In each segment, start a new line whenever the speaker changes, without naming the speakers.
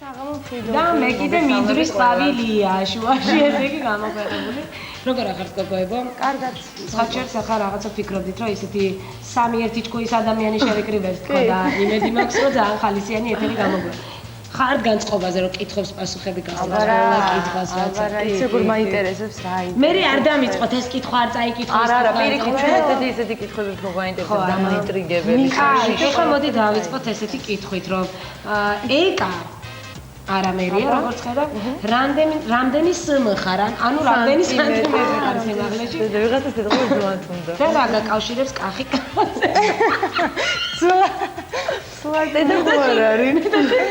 და მე კიდე მინდვრის ყვავილია შუაში ესე იგი გამოყენებული. როგორ ახართ გოგოებო?
კარგად.
საჭერს ახლა რაღაცა ფიქრობდით, რომ ისეთი სამი ერთი ჭკუის ადამიანი შევიკრიბებთ თქო და იმედი მაქვს, რომ ძალიან ხალისიანი ეთერი გამოგვიყვება. ხართ განწყობაზე რომ კითხავს პასუხები გასცემს ყველა კითხვას რაც
არა, ისე როგორ მაინტერესებს რა არის.
მე არ დამიწყოთ ეს კითხვა არ წაიკითხო.
არა, პირიქით ჩვენ ესეთი კითხვები მოგვაინტერესებს და მაინტრიგებები.
ეხლა მოდი დავიწყოთ ესეთი კითხვით, რომ ეკა არამერია, როგორც ხედავ, რამდენი სმ ხარ, ანუ რამდენი სანტიმეტრი ხარ სიმაღლეში?
და ვიღაცას ეთქვა ზოად უნდა.
და რა გაკავშირებს კახი კაცზე?
სლაიდები ხარ არის.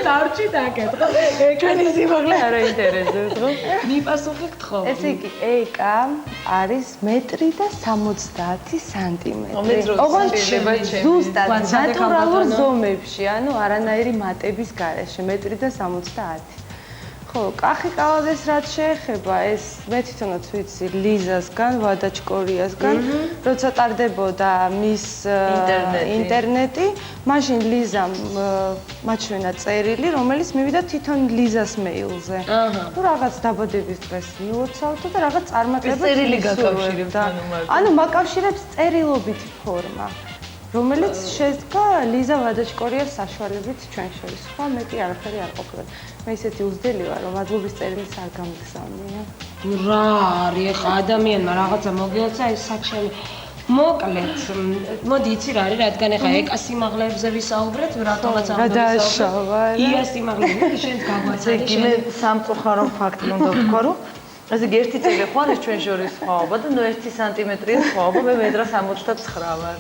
დარჩი დაკეთო.
ჩვენი სიმაღლე არ აინტერესებს, ხო?
მიპასუხე გთხოვ.
ესე იგი, ეკა არის 1.70 სანტიმეტრი.
ოღონდ ზუსტად
ნატურალურ ზომებში, ანუ არანაირი მატების გარეშე 1.70. ხო, კახი კალადეს რაც შეეხება, ეს მე თვითონაც ვიცი ლიზასგან, ვადაჩკორიასგან, როცა ტარდებოდა მის ინტერნეტი, მაშინ ლიზამ მაჩვენა წერილი, რომელიც მივიდა თვითონ ლიზას მეილზე. თუ რაღაც დაბადების დღეს მიუოცავდა და რაღაც წარმატება
წერილი გაკავშირებს
ანუ მაკავშირებს წერილობითი ფორმა. რომელიც შედგა ლიზა ვადაჩკორიას საშუალებით ჩვენ შორის. ხო, მეტი არაფერი არ ყოფილა. მე ისეთი უძდელი ვარ, რომ მადლობის წერილის არ გამიგზავნია.
რა არის ხა ადამიანმა რაღაცა მოგიოცა ეს საჩემი. მოკლედ, მოდი იცი რა არის, რადგან ეხა ეკა სიმაღლეებზე ვისაუბრეთ, რატომაც ამ
გადაშავა.
ია სიმაღლეზე შენს გაგვაცადე.
მე სამწუხარო ფაქტი უნდა ვთქვა, რომ ასე ერთი წელი ხო არის ჩვენ შორის სხვაობა და ნუ 1 სანტიმეტრია სხვაობა, მე 1.79 ვარ.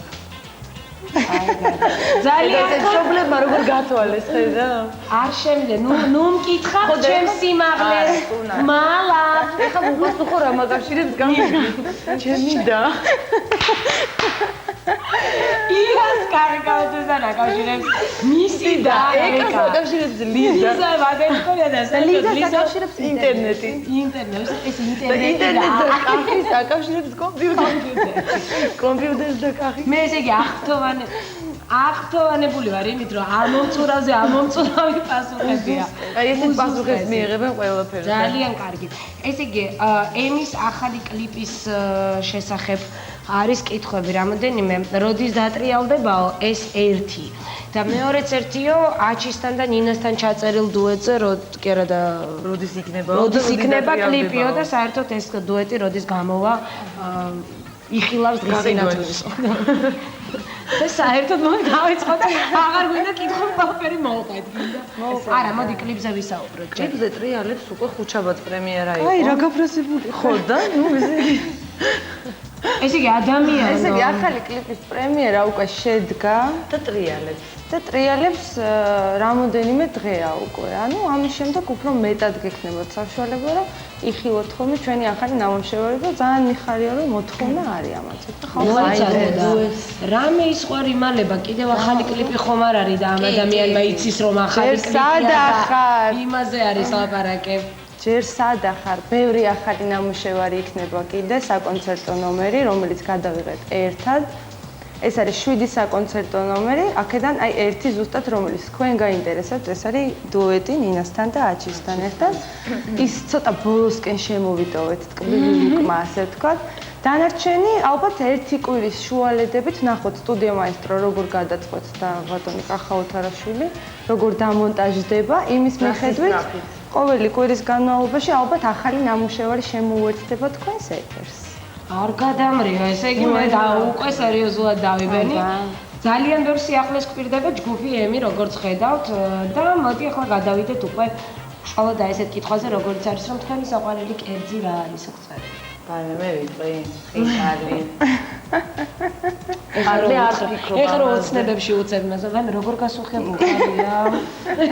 ძალიან
პრობლემა როგორ გათვალეს ხედა?
არ შემდე, ნუ მკითხავ ჩემს სიმაღლეს. მალა.
ეხლა მოგასუხო რა მაგავშირებს გამიგე. ჩემი და.
იგას კარგავდეს და ნაკავშირებს მისი და
ეკას აკავშირებს ლიზა.
ლიზა ვადაჩკორია და
ლიზას აკავშირებს
ინტერნეტი.
ინტერნეტი, ეს ინტერნეტი
ინტერნეტს და კახის აკავშირებს კომპიუტერი. კომპიუტერს და კახის.
მე ესე იგი აღთოვანებული ვარ იმით, რომ ამომწურავზე ამომწურავი პასუხებია.
აი ესეთ პასუხებს მიიღებენ ყველაფერზე.
ძალიან კარგი. ესე იგი, ემის ახალი კლიპის შესახებ არის კითხვები რამოდენიმე, როდის დატრიალდებაო ეს ერთი. და მეორეც ერთიო, აჩისთან და ნინასთან ჩაწერილ დუეტზე, კი არა და
როდის
იქნება კლიპიო და საერთოდ ეს დუეტი როდის გამოვა იხილავს დღის სინათლეს. და საერთოდ მოდი დავიწყოთ, აღარ გვინდა კითხვა ყველაფერი მოვყეთ, გინდა? არა, მოდი კლიპზე ვისაუბროთ.
კლიპზე ტრიალებს უკვე ხუჩაბაც პრემიერა იყო.
აი, რა გაფრასებული.
ხო და ნუ
ესე იგი ადამიანი.
ესე იგი, ახალი კლიპის პრემიერა უკვე შედგა
და ტრიალებს.
და ტრიალებს რამოდენიმე დღეა უკვე. ანუ ამის შემდეგ უფრო მეტად გექნებათ საშუალება, რომ იხილოთ ხოლმე ჩვენი ახალი ნამუშევარი და ძალიან მიხარია, რომ მოთხოვნა არის ამაზე.
მოიცადო. რამე ის ყوار იმალება, კიდევ ახალი კლიპი ხომ არ არის და ამ ადამიანმა იცის რომ ახალი კლიპია და იმაზე არის ლაპარაკი.
ჯერ სად ახარ, ბევრი ახალი ნამუშევარი იქნება კიდე საკონცერტო ნომერი, რომელიც გადავიღეთ ერთად. ეს არის 7 საკონცერტო ნომერი, აქედან აი ერთი ზუსტად რომელიც თქვენ გაინტერესებთ, ეს არის დუეტი ნინასთან და აჩისთან ერთად. ის ცოტა ბოლოსკენ შემოვიტოვეთ ტკბილი რიტმა, ასე ვთქვათ. დანარჩენი ალბათ ერთი კვირის შუალედებით ნახოთ სტუდიო მაესტრო როგორ გადაწყვეტ და ბატონი კახაოთარაშვილი როგორ დამონტაჟდება, იმის მიხედვით ყოველი კვირის განმავლობაში ალბათ ახალი ნამუშევარი შემოუერთდება თქვენს ეთერს.
არ გადამრივა, ესე იგი მე უკვე სერიოზულად დავიბენი. ძალიან ბევრი სიახლეს გვპირდება ჯგუფი ემი, როგორც ხედავთ და მოდი ახლა გადავიდეთ უკვე უშუალოდ და ესეთ კითხვაზე, როგორც არის რომ თქვენი საყვარელი კერძი რა არის უხსარი.
ბაი მე ვიტყვი, ხინკალი.
ეხლა რო ოცნებებში უწევ მაგრამ როგორ გასუხებულია?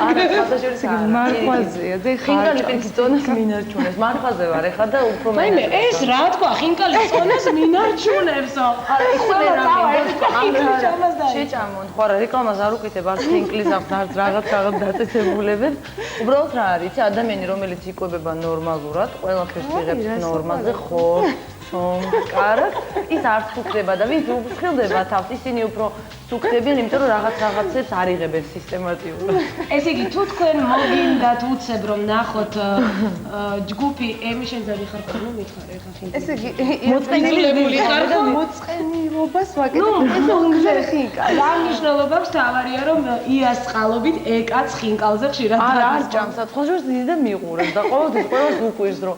არა, ხალხაშორის
მარხვაზეა და
ხინკალი პირიქით წონას მინარჩუნებს. მარხვაზე ვარ ეხლა და უფრო
მე ეს რა თქვა, ხინკალი წონას მინარჩუნებსო.
არა, ეხლა შეჭამონ, ხო არა, რეკლამას არ უკეთებ, არ ხინკლის აღარ რაღაც დაწესებულებენ. უბრალოდ რა არის, ადამიანი რომელიც იკვებება ნორმალურად, ყველაფერს იღებს ნორმაზე, ხო კარგ, ის არც უხდება და ვინც უფრთხილდება თავს, ისინი უფრო სუქდებიან, იმიტომ რომ რაღაცებს არ იღებენ სისტემატიურად.
ესე იგი, თუ თქვენ მოგინდათ უცებ რომ ნახოთ ჯგუფი ემი შენძალი ხარ ხოლმე მითხარი ხა ხინკალზე.
ესე იგი,
მოწყენილებული ხარ და
მოწყენილობას ვაკეთებ, ესე უნგრელი ხინკალზე.
რა მნიშვნელობა აქვს თავარია რომ იას წყალობით ეკაც ხინკალზე ხშირად
არ ჭამს, თხოჟს ზის და მიყურებს და ყოველთვის უკვირს რომ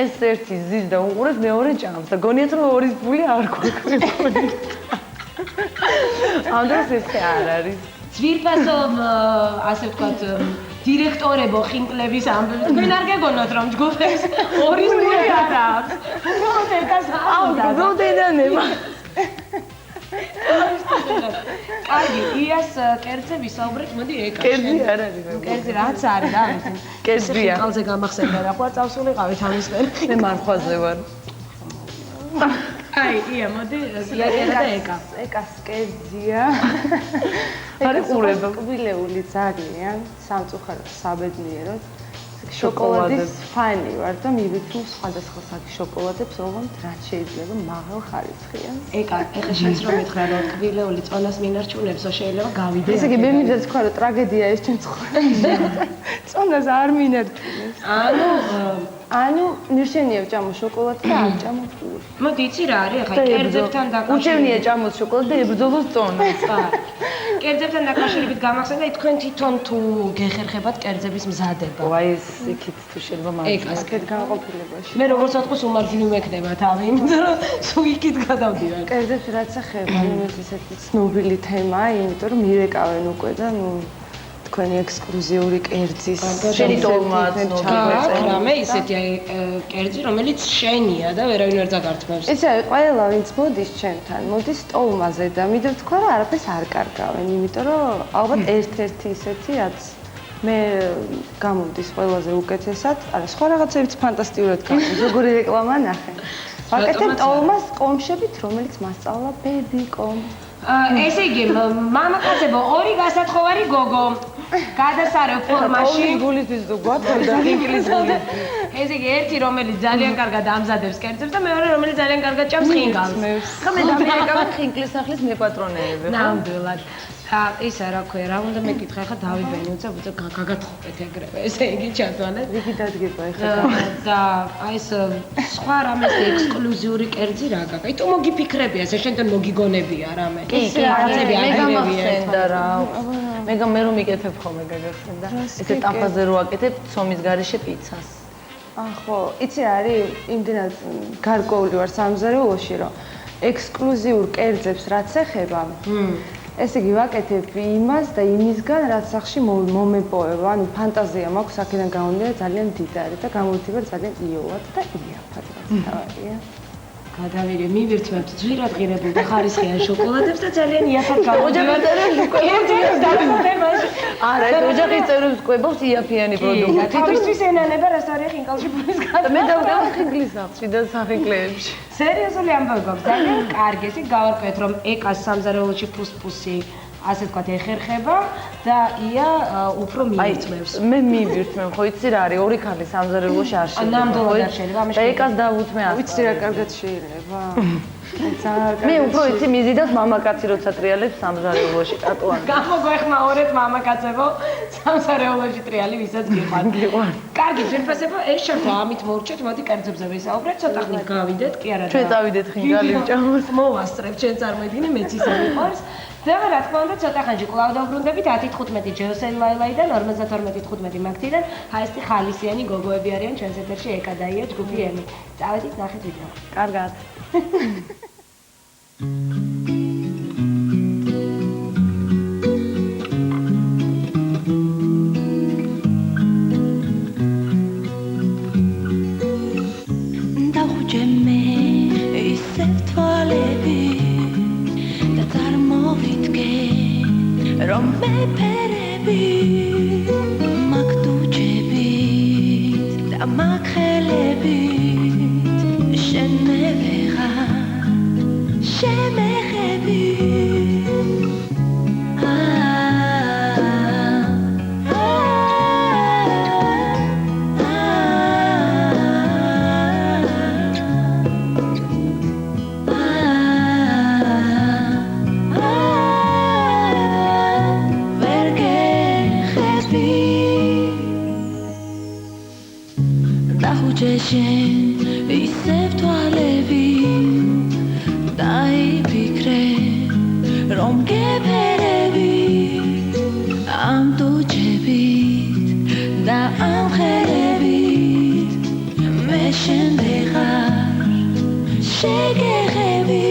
ეს ერთი ზის და უყურებს, მეორე ჭამს და გონიათ რომ ორის ფული არ გვაქვს. ამ დროს ეს არ არის.
ძვირფასო ასე ვთქვათ დირექტორებო ხინკლების ამბები თქვენ არ გეგონოთ რომ ჯგუფებს ორის ფული არ აქვს. როდესაც
როდენანება.
კარგი, იას კერძზე ვისაუბრეთ, მოდი ეკა.
კერძი არ არის.
კერძი რაც არის რა, ამიტომ.
კერძია.
ხინკალზე გამახსენდა რა, ხო წავსულიყავით ამის მერე.
მე მარხვაზე ვარ.
აი, ია, მოდი, ია და ეკა.
ეკას კერძია.
არის ყურება.
კბილეული ძალიან, სამწუხაროდ საბედნიეროდ. შოკოლადის ფანი ვარ და მივიწვი სხვადასხვა სახის შოკოლადებს, ოღონდ რაც შეიძლება მაღალ ხარისხიან.
ეკა, ეხლა შენს რომ მითხრა რომ კბილეული წონას მინარჩუნებსო, შეიძლება გავიდე.
ესე იგი, მე მინდა თქვა რომ ტრაგედია ეს ჩემ ცხოვრებაში. წონას არ მინარჩუნებს. ანუ ნირჩენია ვჭამო შოკოლადი და არ ჭამო პური.
მოდი, იცი რა არის ახლა კერძებთან დაკავშირებით.
უჩვენია ჭამოს შოკოლადი და ებრძოლოს წონას.
კერძებთან დაკავშირებით გამახსენდა თქვენ თვითონ თუ გეხერხებათ კერძების მზადება.
აი ეს იქით თუ შეიძლება მაგას.
ასეთ განყოფილებაში.
მე როგორც ვთქვი, უმარჯვნივ მექნება თავი, იმიტომ რომ სულ იქით გადავდივარ.
კერძებს რაც ახება, იმის ესეთი ცნობილი თემაა, იმიტომ რომ მივეკავენ უკვე და ნუ თქვენი ექსკლუზიური კერძის
შენი ტოლმაც
რამე ისეთი კერძი, რომელიც შენია და ვერავინ ვერ დაგართმევს.
ესე არის, ყველა ვინც მოდის ჩემთან, მოდის ტოლმაზე და მინდა ვთქვა, რომ არაფერს არ კარგავენ, იმიტომ რომ ალბათ ერთ-ერთი ისეთი, რაც მე გამომდის ყველაზე უკეთესად, არა, სხვა რაღაცებიც ფანტასტიკურად გამომდის, როგორი რეკლამა ნახე. ვაკეთებ ტოლმას კომშებით, რომელიც მასწავლა ბებიკომ.
ესე იგი, მამაკაცებო, ორი გასათხოვარი გოგო. გადასარევ ფორმაში.
გულისთვის თუ გვაქვს და ინგლისის გულისთვის.
ესე იგი, ერთი რომელიც ძალიან კარგად ამზადებს კერძებს და მეორე რომელიც ძალიან კარგად ჭამს ხინკალს.
ხა მე დამეკავენ ხინკლის სახლის მეპატრონეები, ხო?
ნამდვილად. და ისა რა ქვია, რა უნდა მეკითხა, ხა დავიბენი უცებ გაგათხოვეთ ეგრევე. ესე იგი, ჩათვალეთ.
რიგი დადგება ეხლა.
და აი ეს სხვა რამეს ექსკლუზიური კერძი რა გაქვს? აი თუ მოგიფიქრებია, ესე შენთან მოგიგონებია რამე.
კი, მე გამახსენდა რა. მე რომ მიკეთებ ხოლმე გაგახსენდა. ესე ტამპაზე რო აკეთებ ცომის გარეშე პიცას.
ხო, იცი რა არის, იმდენად გარკვეული ვარ სამზარეულოში, რომ ექსკლუზიურ კერძებს რაც ეხება, ესე იგი ვაკეთებ იმას და იმისგან რაც სახში მომეპოვება, ანუ ფანტაზია მაქვს აქედან გამომდინარე ძალიან დიდარი და გამოვიდება ძალიან იოლად და იაფად რაც თავია.
გადავიღე, მივირთმევთ ძვირად ღირებულ და ხარისხიან შოკოლადებს და ძალიან იაფად გამოვიდება. კერძებს დაგმოდებაში.
არა, ეს ოჯახის წევრებს ყვებავს იაფიანი პროდუქტი.
თავისთვის ენანება რა არის ხინკალში ფულის გადა.
მე დავდევა ხინკლის სახლში და სახინკლეებში.
სერიოზული ამბავი გვაქვს, ძალიან კარგი. ესე გავარკვევთ რომ ეკას სამზარეულოში ფუსფუსი ასე ვთქვათ ეხერხება და ია უფრო მივირთმევს.
მე მივირთმევ, ხო იცი რა არის, ორი ქალი სამზარეულოში არ შეიძლება.
ნამდვილად არ შეიძლება, ამაში.
და ეკას დავუთმე ასე.
ვიცი რა კარგად შეიძლება.
მე უფრო იცი მიზიდავს მამაკაცი როცა ტრიალებს სამზარეულოში კატუანი.
გამოგვეხმაურეთ მამაკაცებო, სამზარეულოში ტრიალი ვისაც გიყვართ. კარგი, ძვირფასებო, ეს შევთო ამით მოვრჩეთ, მოდი კერძებზე ვისაუბრეთ, ცოტა ხნით გავიდეთ, კი არა და
ჩვენ წავიდეთ ხინკალი ვჭამოთ.
მოვასწრებ, ჩვენ წარმოიდგინე, მეც ისე მიყვარს. და რა თქმა უნდა, ცოტა ხანში კვლავ დავბრუნდებით 10:15 ჯოსელ ლაილაიდან 52:15 მაგთიდან. ჰაესტი ხალისიანი გოგოები არიან ჩვენს ეთერში ეკა და ია ჯგუფი ემი. წავედით ნახეთ ვიდეო.
კარგად.
რომ მეფერები მაგდუჯებით და მაგხელებით შენ მე ვეღარ შემეხები ჯეშენ ისევ თვალები დაიფიქრე რომ გეფერები ამ დუჯებით და ამ ხელებით მე შენ ვეღარ შეგეღები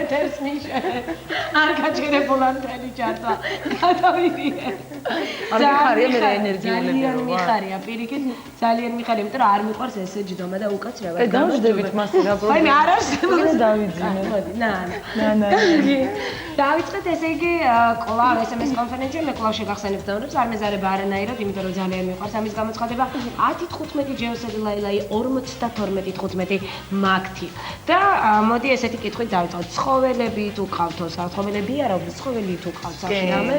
Peters Michel. არ გაჭირებულა მთელი ჩარტა. გადავიდე.
არ მიხარია მე ენერგიულები
ძალიან მიხარია, პირიქით ძალიან მიხარია, იმიტომ რომ არ მიყვარს ესე ჯდომა და უკაცრავად.
დავждებით მასე რა პრობლემა.
აი მე არ არსებობს.
დავიძინე.
ნანა. დავიწყეთ ესე იგი კლავ SMS კონფერენცია მე კლავ შეგახსენებ დავრებს არ მეზარება არანაირად, იმიტომ რომ ძალიან მიყვარს ამის გამოცხადება 10-15 ჯეოსელი ლაილაი 52-15 მაგთი. და მოდი ესეთი კითხვით დავიწყოთ. ცხოველები თუ ყავთო, ცხოველები არა, ცხოველი თუ ყავთ სახინამე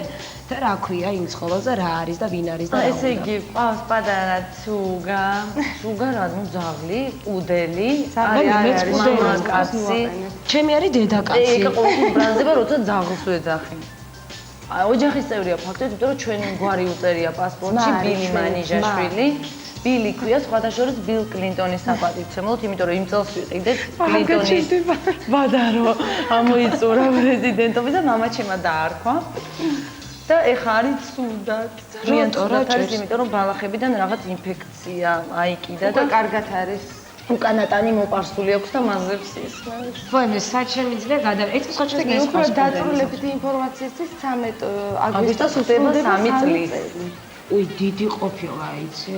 და რა ქვია იმ ცხოველზე რა არის და ვინ არის და რა.
ესე იგი, ყავს პატარა ცუგა, რა, ну ძაღლი, პუდელი, არის მამაკაცი.
ჩემი არის დედაკაცი.
ეგ ყოველთვის ბრალდება, როცა ძაღლს ვეძახი. ოჯახის წევრია ფაქტობრივად, იმიტომ რომ ჩვენ გვარი უწერია პასპორტში ბილი მანიჟაშვილი. ბილი ქვია, სხვათა შორის ბილ კლინტონის საპატივცემლოდ, იმიტომ რომ იმ წელს ვიყიდეთ კლინტონის ბადარო ამოიწურა პრეზიდენტობის და მამაჩემმა დაარქვა. და ეხა არის სუდად. ძალიან თორად არის, იმიტომ რომ ბალახებიდან რაღაც ინფექცია აიკიდა და კარგად არის. უკანატანი მოპარსული აქვს და მაზებს ისმენს.
ვაიმე, სად შემიძლია ეს ხოჭოს მე
უფრო დაწვრილებითი ინფორმაციისთვის 13
აგვისტოს უტება 3 წლის.
უი, დიდი ყოფილა იცი.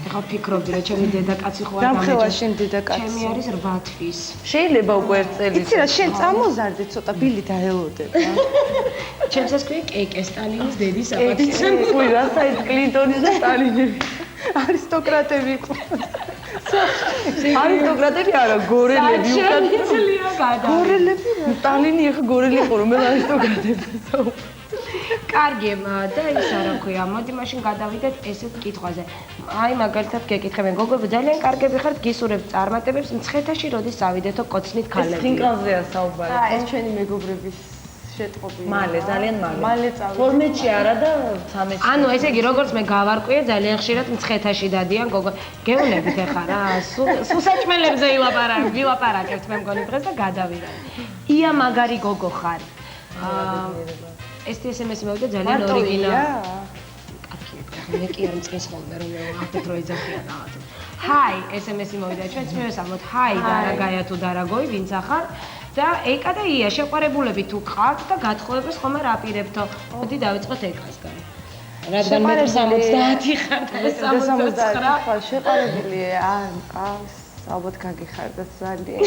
ეხლა ფიქრობდი რა ჩემი დედაკაცი ხო არ
დამხელა შენ დედაკაცი.
ჩემი არის 8 თვის.
შეიძლება უკვე 1 წელი.
იცი რა, შენ წამოზარდე ცოტა ბილი დაელოდებ რა.
ჩემს ეს ქვია კეკე სტალინის დედის საპატივცემლო.
უი, რა საით კლინტონის და სტალინების
არისტოკრატები იყო.
არისტოკრატები არა, გორელები უკან.
გორელები რა?
სტალინი ეხა გორელი იყო, რომელ არისტოკრატებს საუბრობ.
კარგი, და ის რა ქვია, მოდი მაშინ გადავიდეთ ესეთ კითხვაზე. აი მაგალითად გეკითხებენ, გოგოები ძალიან კარგები ხართ, გისურვებთ წარმატებებს, მცხეთაში როდის წავიდეთო კოცნით ქალები.
ეს ხინკალზეა საუბარი.
ეს ჩვენი მეგობრების შეტყობია.
მალე, ძალიან მალე.
მალე წავიდეთ.
12-ში არა და 13-ში.
ანუ ესე იგი, როგორც მე გავარკვიე, ძალიან ხშირად მცხეთაში დადიან გოგო. გეუნებით ახლა რა, სულ საჭმელებზე ვილაპარაკებთ მე მგონი დღეს და გადავიდეთ. ია მაგარი გოგო ხარ. ეს SMS-ი მოვიდა ძალიან ორიგინალი. მე კი არ მწყეს ხოლმე რომ ახეთ რო ეძახიან რაღაც. ჰაი, SMS-ი მოვიდა ჩვენც მივესალმოთ. ჰაი, დარაგაია თუ დარაგოი, ვინც ახარ? და ეკა და ია შეყვარებულები თუ ყავთ და გათხოვებას ხომ არ აპირებთო. მოდი დავიწყოთ ეკასგან. რადგან მე 70 ხარ და 79
ხო, შეყარებული არ მყავს. ალბათ გაგიხარდათ ძალიან.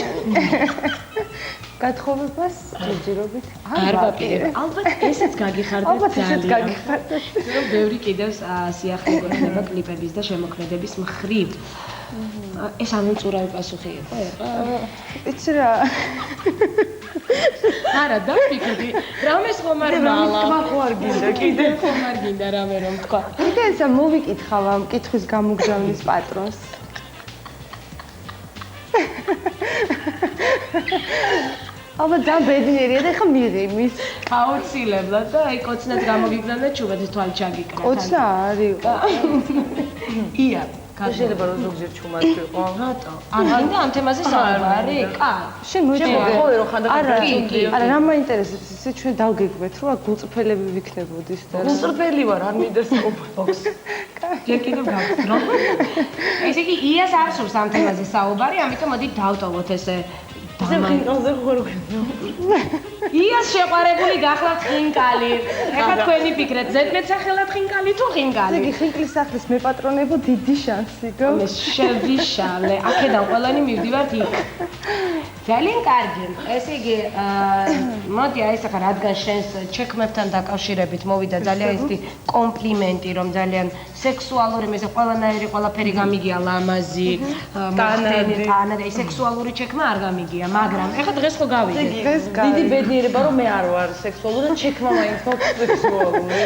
გათხოვებას ჯერჯერობით
არ ვაპირებ. ალბათ ესეც გაგიხარდეთ
ალბათ ესეც
ძალიან.
გაგიხარდეთ.
რომ ბევრი კიდევ სიახლე გვექნება კლიპების და შემოქმედების მხრივ. ეს ამომწურავი პასუხი იყო?
იცი რა.
არა, დაფიქრდი. რამეს ხომ არ მალა.
ხო არ გინდა
კიდე ხომ არ გინდა რამე რომ თქვა.
კიდე ესა მოვიკითხავ ამ კითხვის გამოგზავნის პატრონს. ალბათ ძალიან ბედნიერია და ეხა მიღიმის.
აუცილებლად და აი კოცნად გამოგიგზავნა ჩუბად თვალი ჩაგიკრა.
კოცნა არ იყო.
ია.
შეიძლება რომ ზოგჯერ ჩუმად ვიყო.
რატო? არ გინდა ამ თემაზე საუბარი? კაი.
შენ მოიჭირე.
ხო, რომ ხანდახან
არა, რა მაინტერესებს ისე ჩვენ დავგეგმეთ, რომ გულწრფელები ვიქნებოდის და
გულწრფელი ვარ, არ მინდა საუბარს.
ჯერ კიდევ გავდრო. ესე იგი იას არ სურს ამ თემაზე საუბარი, ამიტომ მოდი დავტოვოთ ესე.
ესე ხინკალზე ხარ ვქნო.
იას შეყვარებული გახლავთ ხინკალი. ეხლა თქვენი ფიქრეთ, ზედმეტ სახელად ხინკალი თუ ხინკალი?
იგი ხინკლის სახლის მეპატრონებო დიდი შანსი გო.
მე შევიშალე, აქედან ყველანი მივდივართ იქ. ძალიან კარგი. ესე იგი, მოდი აი ეს ახლა რადგან შენს ჩექმებთან დაკავშირებით მოვიდა ძალიან ისეთი კომპლიმენტი, რომ ძალიან სექსუალური, მე ყველანაირი ყველაფერი გამიგია, ლამაზი, ტანადი, სექსუალური ჩექმა არ გამიგია, მაგრამ ეხლა დღეს ხო გავიდეთ.
დიდი ბედნიერება რომ მე არ ვარ სექსუალური და ჩექმა მაინც მაქვს სექსუალური.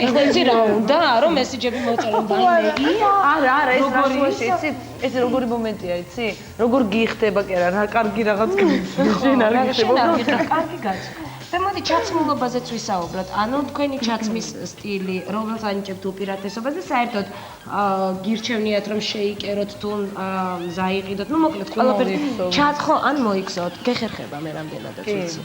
ეხლა იცი რა უნდა, რომ მესიჯები მოწერო დაიმე.
არა, ეს რასვაში, იცი, ეს როგორი მომენტია, იცი? როგორ გიხდება კი არა, რა კარგი რაღაც გიხდება. შენ არ გიხდება.
კარგი გაჩ. და მოდი ჩაცმულობაზეც ვისაუბროთ. ანუ თქვენი ჩაცმის სტილი, რომელს ანიჭებთ უპირატესობას და საერთოდ გირჩევნიათ რომ შეიკეროთ თუ ზაიყიდოთ. ნუ მოკლედ ყველაფერი ჩათხო ან მოიქცოთ. გეხერხება მე რამდენადაც ვიცი.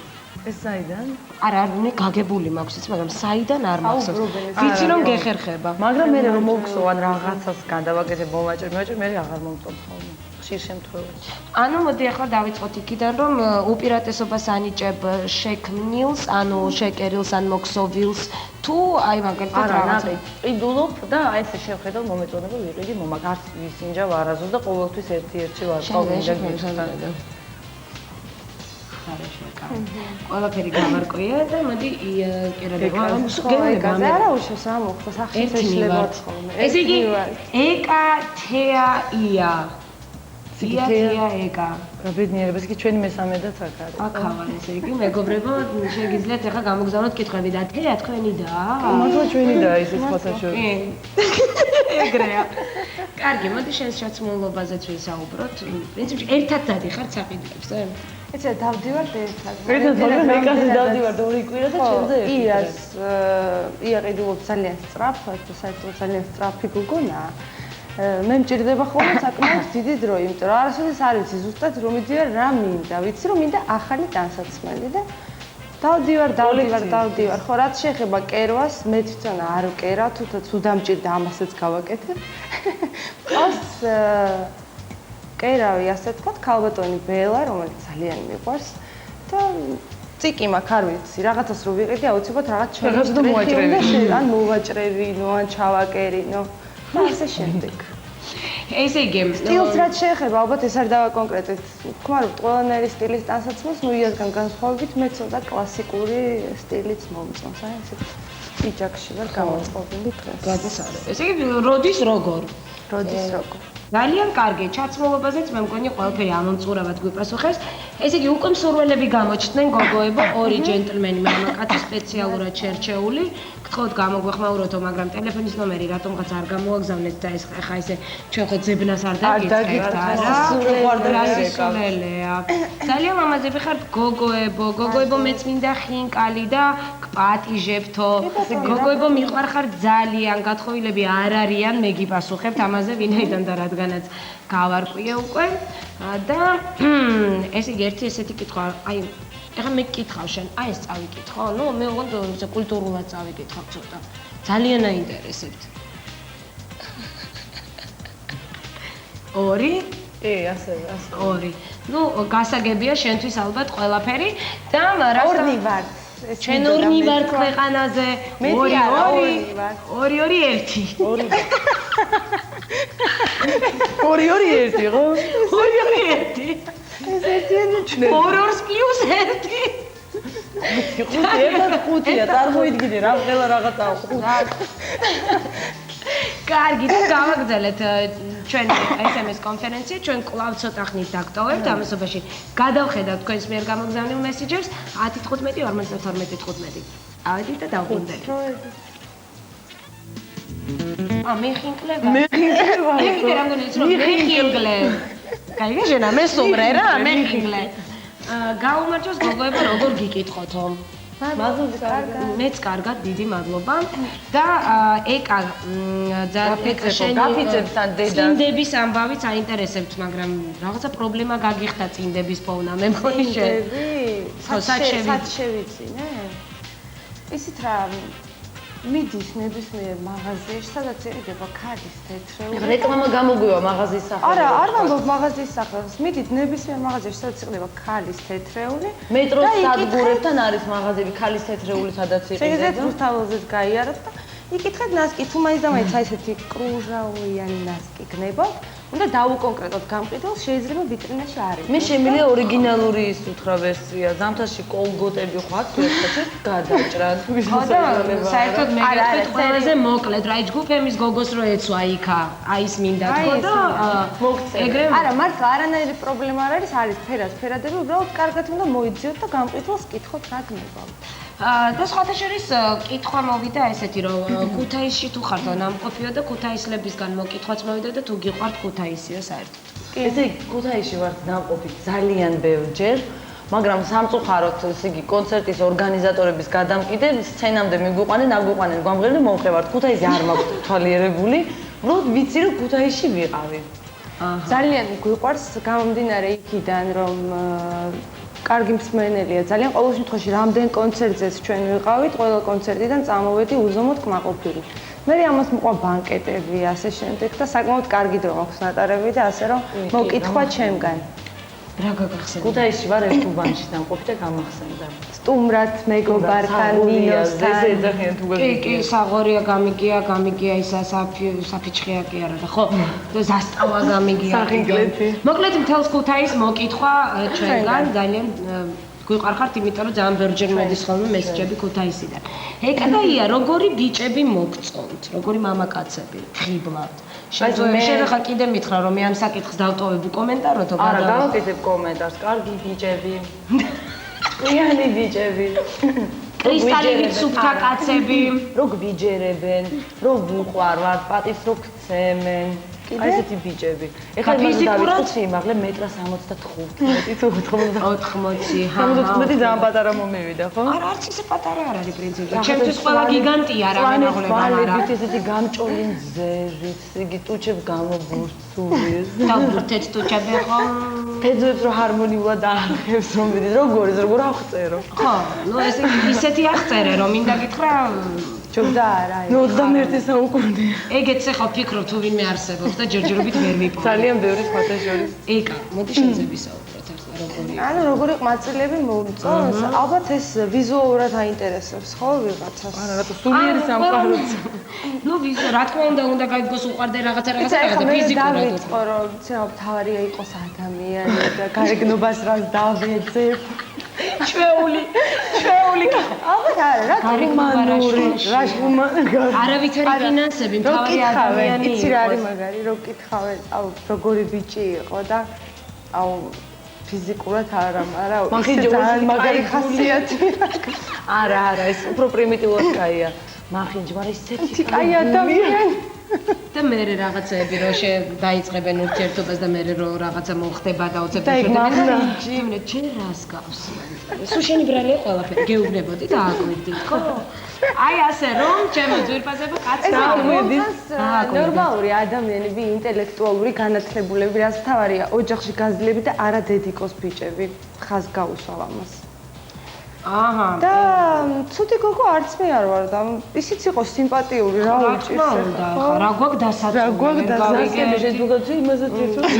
ეს საიდან?
არა, მე გაგებული მაქვს იცი, მაგრამ საიდან არ მახსოვს. ვიცი რომ გეხერხება.
მაგრამ მე რომ მოვხსოვ ან რაღაცას გადავაკეთებ მომაჭრე, მე აღარ მომწონს ხოლმე. ხშირ შემთხვევაში.
ანუ მოდი ახლა დავიწყოთ იქიდან რომ უპირატესობას ანიჭებ შექმნილს, ანუ შეკერილს ან მოქსოვილს თუ აი მაგალითად რაღაც
ყიდულობ და აი ესე შევხედავ მომეწონება ვიყიდი მომაკ არც ვისინჯავ არაზოს და ყოველთვის ერთი ვარ ყოველდღე გიხსნა.
ყველაფერი გამარკვია და მოდი კერადება.
არა უშავს ამოხდა სახის შეიძლება ხოლმე.
ესე იგი ეკა თეა ია. თეა ეკა.
რა ბედნიერებას კი ჩვენი მესამედაც აქ არის.
აქაა ესე იგი მეგობრებო შეგიძლიათ ახლა გამოგზავნოთ კითხვები და თეა თქვენი და?
მართლა ჩვენი და ის სხვათა შორის.
ეგრეა. კარგი, მოდი შენს ჩაცმულობაზეც ვისაუბროთ. პრინციპში ერთად დადიხართ საყიდველებზე?
ეცე დავდივართ ერთად.
ერთად მაგრამ ეკაზე დავდივართ ორი კვირა და ჩემზე ერთი.
ია ყიდულობს ძალიან სწრაფად, საერთოდ ძალიან სწრაფი გოგონა. მე მჭირდება ხოლმე საკმაოდ დიდი დრო, იმიტომ რომ არასოდეს არ ვიცი ზუსტად რომ მიდივარ რა მინდა. ვიცი რომ მინდა ახალი ტანსაცმელი და დავდივარ. ხო, რაც შეეხება კერვას, მე თვითონ არ ვკერა, თუნდაც უდამჭირდა ამასაც გავაკეთებ. ყავს კერავი, ასე ვთქვათ, ქალბატონი ბელა, რომელიც ძალიან მიყვარს და ციკი მაქვს, არ ვიცი, რაღაცას რო ვიყიდი, აუცილებლად რაღაც ჩავაჭრევინო, ან მოვაჭრევინო, ან ჩავაკერინო და ასე შემდეგ.
ესე იგი,
სტილს რაც შეეხება, ალბათ ეს არ დავაკონკრეტეთ. ვქმარობთ ყველანაირი სტილის ტანსაცმელს, ნუ იასგან განსხვავებით, მე ცოტა კლასიკური სტილიც მომწონს, აი ესე პიჯაკში ვარ გამოწყობილი დღეს.
გადასარე. ესე იგი, როდის როგორ? ძალიან კარგი, ჩაცმულობაზეც მე მგონი ყველაფერი ამომწურავად გვიპასუხეს. ესე იგი, უკვე მსურველები გამოჩნდნენ გოგოებო, ორი ჯენტლმენი მამაკაცი სპეციალურად შერჩეული. გთხოვთ გამოგვეხმაუროთო, მაგრამ ტელეფონის ნომერი რატომღაც არ გამოაგზავნეთ და ეს ხა ესე ჩვენ ხო ძებნას არ დაგიწყებთ, არა? სულელეა. ძალიან ლამაზები ხართ გოგოებო, მეც მინდა ხინკალი და გპატიჟებთო. გოგოებო, მიყვარხართ ძალიან, გათხოვილები არ არიან, მე გიპასუხებთ ამაზე ვინაიდან და რადგანაც გავარკვიე უკვე და ესე იგი ერთი ესეთი კითხვა, აი ეხლა მე გკითხავ შენ, აი ეს წავიკითხო, ნუ მე უგონდა კულტურულად წავიკითხავ ცოტა. ძალიან აინტერესებთ. ორი?
ასე.
ორი. ნუ გასაგებია შენთვის ალბათ ყველაფერი და
ორნი ვარ.
ჩვენ ორნი ვართ ქვეყანაზე. ორი. 2-2-1. ორი
2-2-1 ხო?
2-2-1.
ეს ერთიანი ჩნდება.
2+1.
ერთად 5-ია, წარმოიდგინე რა ყველა რაღაცაა 5.
კარგი, და გავაგრძელეთ ჩვენი SMS კონფერენცია, ჩვენ კვლავ ცოტა ხნით დაგტოვებთ ამასობაში. გადავხედავთ თქვენს მიერ გამოგზავნილ მესიჯებს 10-15-52-15. ავედით და დავბრუნდებით. მეხინკლება. მეხინკლება რამგონი ის რომ მეხინკლე. კაიგე შენა მე სუმრე რა მეხინკლე. გაუმარჯოს გოგოებო როგორ გიკითხოთო? მეც კარგად, დიდი მადლობა. და ეკა
გაფიცებს ან დედა.
წინდების ამბავი საინტერესებთ, მაგრამ რაღაცა პრობლემა გაგიხდა წინდების პოვნა, მე მგონი შენ.
სად შევიცინე? ისიც რა მიდის ნებისმიერ მაღაზიაში, სადაც ერიდება ქალის თეთრეული.
რეკლამა გამოგვივა მაღაზიის სახელს.
არ ვამბობ მაღაზიის სახელს. მიდით ნებისმიერ მაღაზიაში, სადაც იყდება ქალის თეთრეული.
მეტროს სადგურებთან არის მაღაზიები ქალის თეთრეული, სადაც იყიდება.
შეგიძლიათ რუსთაველზეც გაიაროთ და იკითხეთ ნასკი, თუ მაინც და მაინც აი ესეთი კრუჟაოვიანი ნასკი გნებოთ. უნდა დაუკონკრეტოთ გამყიდველს, შეიძლება ვიტრინაში არის.
მე შემიძლია ორიგინალური ის უთხრა ვერსია. ზამთარში კოლგოტები ხო აქვს ერთად გადაჭრათ.
ხო და საერთოდ მე გეტყვით ყველაზე მოკლედ რა ჯგუფემის გოგოს რო ეცვა იქა აი ის მინდა თქო და ეგრე
არა მართლა არანაირი პრობლემა არ არის ფერადები უბრალოდ კარგად უნდა მოიძიოთ და გამყიდველს კითხოთ რა გნებავთ.
და სხვათა შორის კითხვა მოვიდა ესეთი რომ ქუთაისში თუ ხართ ნამყოფიო და ქუთაისლებისგან მოკითხვაც მოვიდა და თუ გიყვართ ქუთაისიო საერთოდ.
ესე იგი ქუთაისში ვართ ნამყოფი ძალიან ბევრჯერ, მაგრამ სამწუხაროდ ესე იგი კონცერტის ორგანიზატორების გადამკიდე სცენამდე მიგვიყვანენ, აგვიყვანენ გვამღერენ და მომხევართ. ქუთაისი არ მაქვს თვალიერებული, უბრალოდ ვიცი რომ ქუთაისში ვიყავი.
ძალიან გვიყვარს გამომდინარე იქიდან რომ კარგი მსმენელია ძალიან ყოველ შემთხვევაში რამდენ კონცერტზეც ჩვენ ვიყავით ყველა კონცერტიდან წამოვედი უზომოდ კმაყოფილი მე ამას მოყვა ბანკეტები ასე შემდეგ და საკმაოდ კარგი დრო მაქვს ნატარები და ასე რომ მოკითხვა ჩემგან
რა გაგახსენდა
ქუთაისში ვარ ერთ უბანში ნამყოფი და გამახსენდა
სტუმრად მეგობართან ნინოსთან
კი საღორია გამიგია ისა საფიჩხია კი არა და ხო და ზასტავა გამიგია
სახინკლეთი
მოკლედ მთელს ქუთაის მოკითხვა ჩვენგან ძალიან გვიყარხართ იმიტომ რომ ძალიან ბევრჯერ მოდის ხოლმე მესიჯები ქუთაისიდან ეკადაია როგორი ბიჭები მოგწონთ როგორი მამაკაცები ღიბლად შეიძლება ხა კიდე მითხრა რომ მე ამ საკითხს დავტოვებ უკომენტაროთო
არა გავაკეთებ კომენტარს კარგი ბიჭები ყრიანი ბიჭები
კრისტალებით სუფთა კაცები
რო გვიჯერებენ რო ვუყვარვართ პატივს რო გცემენ აი ესეთი ბიჭები ეხლა იმაზე დავიწყოთ სიმაღლე 1.75 თუ
80
70 ძალიან პატარა მომივიდა ხო
არა არც ისე პატარა არ არის პრინციპი ჩემთვის ყველა გიგანტია რა მენაღლება არა
ესეთი გამჭოლი მზერით იგი ტუჩებს გამობურცული
დავბურთეთ ტუჩები ხო
ფეძებს რო ჰარმონიულად აღხევს რომ ვიდით როგორ აღწერო
ხო ნუ ესე ისეთი აღწერე რომ მინდა გითხრა
ჯობდა არა
21 საუკუნე
ეგეც ახლა ფიქრობ თუ ვინმე არსებობს და ჯერჯერობით ვერ ვიპოვე
ძალიან ბევრი სხვათა შორის
ეკა მოდი შენზე ვისაუბროთ ახლა როგორი
ანუ როგორი ყმაწილები მომწონს ალბათ ეს ვიზუალურად აინტერესებს ხო ვიღაცას
არა რატო სულიერი სამყაროც
ნუ რა თქმა უნდა გაიგოს უყარდე რაღაცა
ფიზიკურად დავიწყო რომ ცემა თავარია იყოს ადამიანი და გარეგნობას რას დავეძებ
ჩვეული
ალბათ არა რა
გარეგნობაში
რა ჰუმანური
არავითარი ფინანსები მთავარი ადამიანი
იცი რა არის მაგარი რო კითხავენ აუ როგორი ბიჭი იყო და აუ ფიზიკურად არა მაგრამ მაგარი ხასიათი
არა ეს უფრო პრიმიტიულად კაია მახინჯი მაგრამ ისეთი
კაი ადამიანი
და მე რაღაცეები რო დაიწყებენ ურთიერთობას და მე რო რაღაცა მოხდება და უცებ შეხვდები ჯერ რას გავს სულ შენი ბრალია ყველაფერი გეუბნებოდი და აკვირდით ხო აი ასე რომ ჩემო ძვირფასებო კაცი
ნორმალური ადამიანები ინტელექტუალური განათლებულები რაც თავარია ოჯახში გაძლები და არა დედიკოს ბიჭები ხაზ გაუსვავ ამას
აჰა
და ცუდი გოგო არც მე არ ვარ და ისიც იყო სიმპათიური რა უჭირს
ხო რა გვაქვს დასაცული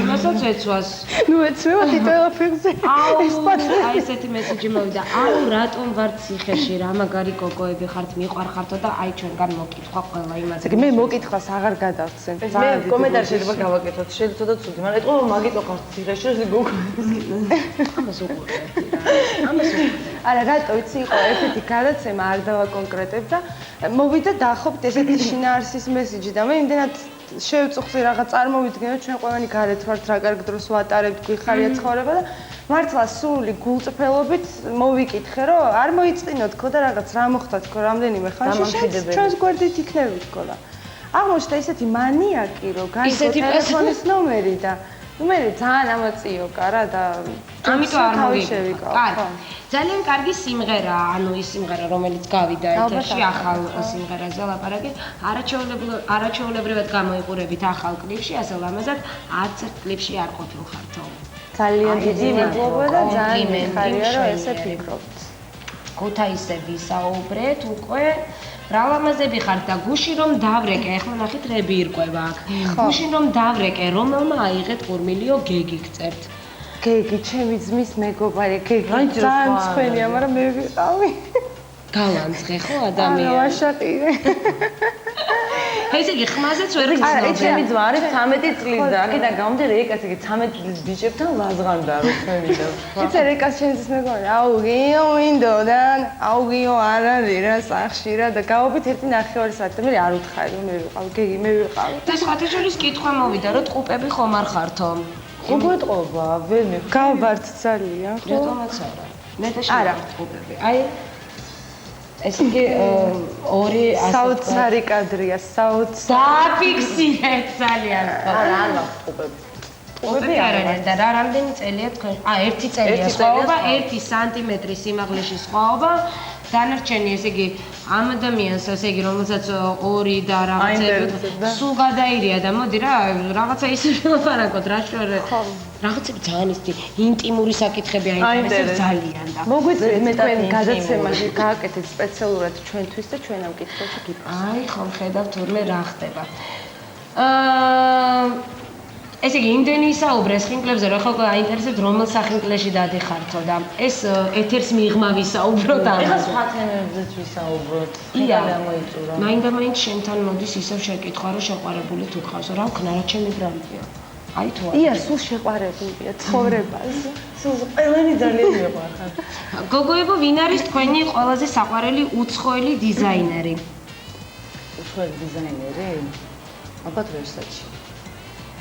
იმასაც ეცვას
ნუ ეცვა თითოეულზე
აი ესეთი მესიჯი მოვიდა აუ რატომ ვარ ციხეში რა მაგარი გოგოები ხართ მიყვარხართო და აი ჩვენგან მოკითხვა ყველა იმაზე
მე მოკითხვას აღარ გადავცემ
მე კომენტარი შეიძლება გავაკეთოთ შეიძლება ცუდი მაგრამ ეტყობა მაგიტო ხართ ციხეში ეს გოგო
ამას უყურე ამას უყურე
არა, რატო იცი იყო ესეთი გადაცემა არ დავაკონკრეტებ და მოვიდა დაახობთ ესეთი შინაარსის მესიჯი და მე იმდენად შევწუხდი რაღაც წარმოვიდგენოთ ჩვენ ყველანი გარეთ ვართ რა კარგ დროს ვატარებთ გვიხარია ცხოვრება და მართლა სული გულწრფელობით მოვიკითხე რომ არ მოიწინოთ თქო და რაღაც რა მოხდა თქო რამდენიმე ხანში ჩვენს გვერდით იქნები თქო და აღმოჩნდა ისეთი მანიაკი რომ გაიგო ტელეფონის ნომერი და ნომერი ძალიან ამოწიოკა რა და
ამიტომ არ მოვიკითხე. კარგი. ძალიან კარგი სიმღერა, ანუ ის სიმღერა, რომელიც გავიდა ეთერში ახალ სიმღერაზე ლაპარაკი, არაჩვეულებრივად გამოიყურებით ახალ კლიპში, ასე ლამაზად არც ერთ კლიპში არ ყოფილხართო.
ძალიან დიდი მადლობა და ძალიან მიხარია რომ ესე ფიქრობთ.
ქუთაისზე ვისაუბრეთ უკვე რა ლამაზები ხართ და გუში რომ დავრეკე, ახლა ნახეთ რები ირკვევა აქ. გუში რომ დავრეკე, რომელმა აიღეთ ყურმილიო გეგი გწერთ.
გეგი, ჩემი ძმის მეგობარი, გეგი ძალიან მწვენია, მაგრამ მე ვიყავი.
გალანძღე ხო ადამიანი?
არა, ვაშაყირე.
ესე იგი ხმაზეც ვერ გწნობ.
არა, ჩემი ძმა არის 13 წლის და აქედან გამომდინარე ეკაც იგი 13 წლის ბიჭებთან ლაზღანდა რო ჩვენიდა.
იცი რეკას ჩემი ძმის მეგობარი, აუგიო მინდოდან, აუგიო არ არის რა სახში რა და გავობით ერთი ნახევარი საათი და მე არ უთხარი რომ მე ვიყავი, გეგი მე ვიყავი.
და სხვათა შორის კითხვა მოვიდა, რომ ტყუპები ხომ არ ხართო?
უგვეტყობა, ვერ მე.
გავბართ ძალიან, ხო?
რატომაც არა. მე და შენ ტყუპები. აი ესე იგი ორი
საოცარი კადრია,
დაფიქსირეთ ძალიან.
არა, არ მაქვს ტყუპები.
ტყუპები არ არის და რა რამდენი წელია თქვენ? ერთი წელია სხვაობა, 1 სანტიმეტრი სიმაღლეში სხვაობა. დანარჩენი ესე იგი ამ ადამიანს ესე იგი რომელსაც 2 და რაღაცები სულ გადაირია და მოდი რა რაღაცა ისე ვილაპარაკოთ რა შორე რაღაცები ძალიან ისეთი ინტიმური საკითხები აინტერესებს ძალიან და
მოგვიწევთ თქვენ გადაცემაში გააკეთეთ სპეციალურად ჩვენთვის და ჩვენ ამ კითხვებში გიპასუხოთ.
აი ხომ ხედავთ თურმე რა ხდება. ესე იგი იმდენი ისაუბრეს ხინკლებზე რომ ხო აინტერესებთ რომელ სახინკლეში დადიხართო და ეს ეთერს მიღმა ვისაუბროთ ამაზე.
ეხლა სხვა თემებზეც ვისაუბროთ.
ია,
მოიწურა.
მაინდა-მაინც შენთან მოდის ისევ შეკითხვა რომ შეყვარებული თუ გყავს რა ვქნა რა ჩემი ბრალია. აი თუ არა.
ია, სულ შეყვარებულია ცხოვრებაზე.
სულ ყველანი ძალიან მიყვარხარ.
გოგოებო, ვინ არის თქვენი ყველაზე საყვარელი უცხოელი დიზაინერი?
უცხოელი დიზაინერი? ალბათ Versace.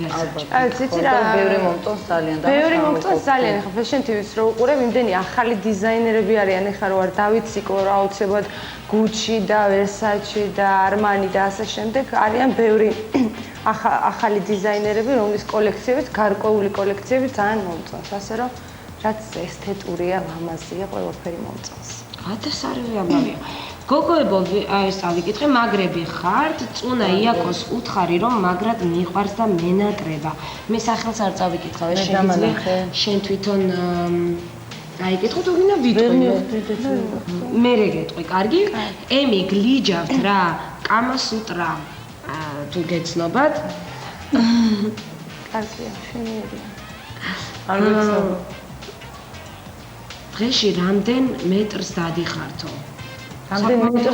ალბათ. ციცი რა,
ბევრი მომწონს ძალიან და
ბევრი მომწონს ძალიან. ახლა Fashion TV-ს რო უყურებ, იმდენი ახალი დიზაინერები არიან, ახლა რო არ დავიციკო რა აუცილებლად Gucci და Versace და Armani და ასე შემდეგ, არიან ბევრი ახალი დიზაინერები, რომლის კოლექციებიც, გარკვეული კოლექციები ძალიან მომწონს. ასე რომ რაც ესთეტურია, ლამაზია, ყველაფერი მომწონს.
გადასარევი ამბავია. გოგოებო, ეს ავიკითხე, მაგრები ხართ, წუნა იაკოს უთხარი რომ მაგრად მიყვარს და მენატრება. მე სახელს არ წავიკითხავ, ეს შეიძლება შენ თვითონ აიკითხო თუ გინდა ვიტყვი. მე რეგეტყვი, კარგი? ემი გლიჯავთ რა, კამასუტრა თუ გეცნობათ?
კარგია, შენიერია.
არ ვიცნობ.
დღეში რამდენ მეტრს დადიხართო?
რამდენი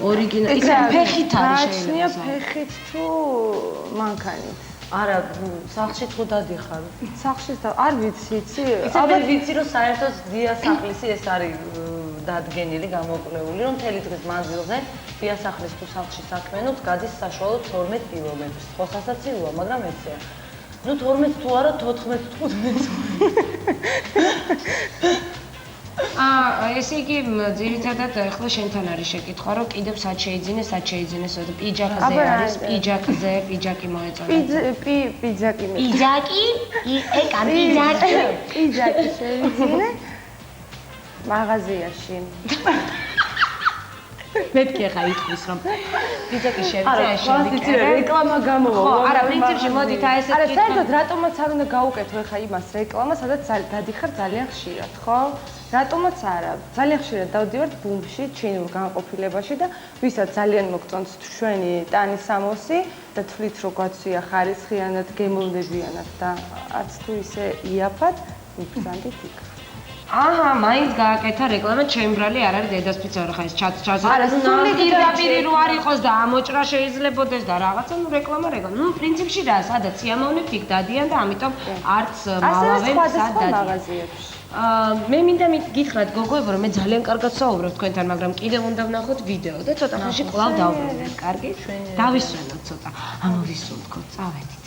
ორიგინალ ისა ფეხით არის
შეიძლება ფეხით თუ მანქანით
არა სახლში თუ დადიხარ
სახლში არ ვიცი
ალბათ ვიცი რომ საერთოდ დიასახლისი ეს არის დადგენილი გამოკვლეული რომ მთელი დღის მანძილზე დიასახლის თუ სახლში საქმიანობს გადის საშუალოდ 12 კილომეტრს ხო სასაცილოა მაგრამ ეცეა ნუ 12 თუ არა 14-15
ესე იგი ძირითადად ახლა შენთან არის შეკითხვა რომ კიდევ სად შეიძინეს პიჯაკზე არის პიჯაკი მოეწონა
პიჯაკი პიჯაკი შევიძინე მაღაზიაში
მეთქი ხა იტყვის რომ პიჯაკი შევიძინე
რეკლამა გამოვა
ხო არა პრინციპში მოდით აი ესეთ
კითხვა არა საერთოდ რატომაც არ უნდა გაუკეთო ხა იმას რეკლამა სადაც დადიხარ ძალიან ხშირად ხო რატომაც არა ძალიან ხშირად დავდივართ ბუმში ჩინურ განყოფილებაში და ვისაც ძალიან მოგწონს ჩვენი ტანის ამოსი და თვლით რომ გვაცვია ხარისხიანად გემოვნებიანად და არც თუ ისე იაფად მიბრძანდით იქ
აჰა, მაინც გააკეთა რეკლამა, ჩემი ბრალი არ არის დედასფიცარი, ხა ეს ჩას.
არა, სული
პირდაპირ რო არ იყოს და ამოჭრა შეიძლებაოდეს და რაღაცა, რეკლამა. პრინციპში რა, სადაც სიამოვნებთ იქ დადიან და ამიტომ არც მალავენ სად დადიან. მე მინდა გითხრათ გოგოებო, რომ მე ძალიან კარგად საუბრობ თქვენთან, მაგრამ კიდევ უნდა ვნახოთ ვიდეო და ცოტა ხანში კვლავ დავბრუნდეთ. კარგი? დავისვენოთ ცოტა. ამოვისურვოთ, წავედით.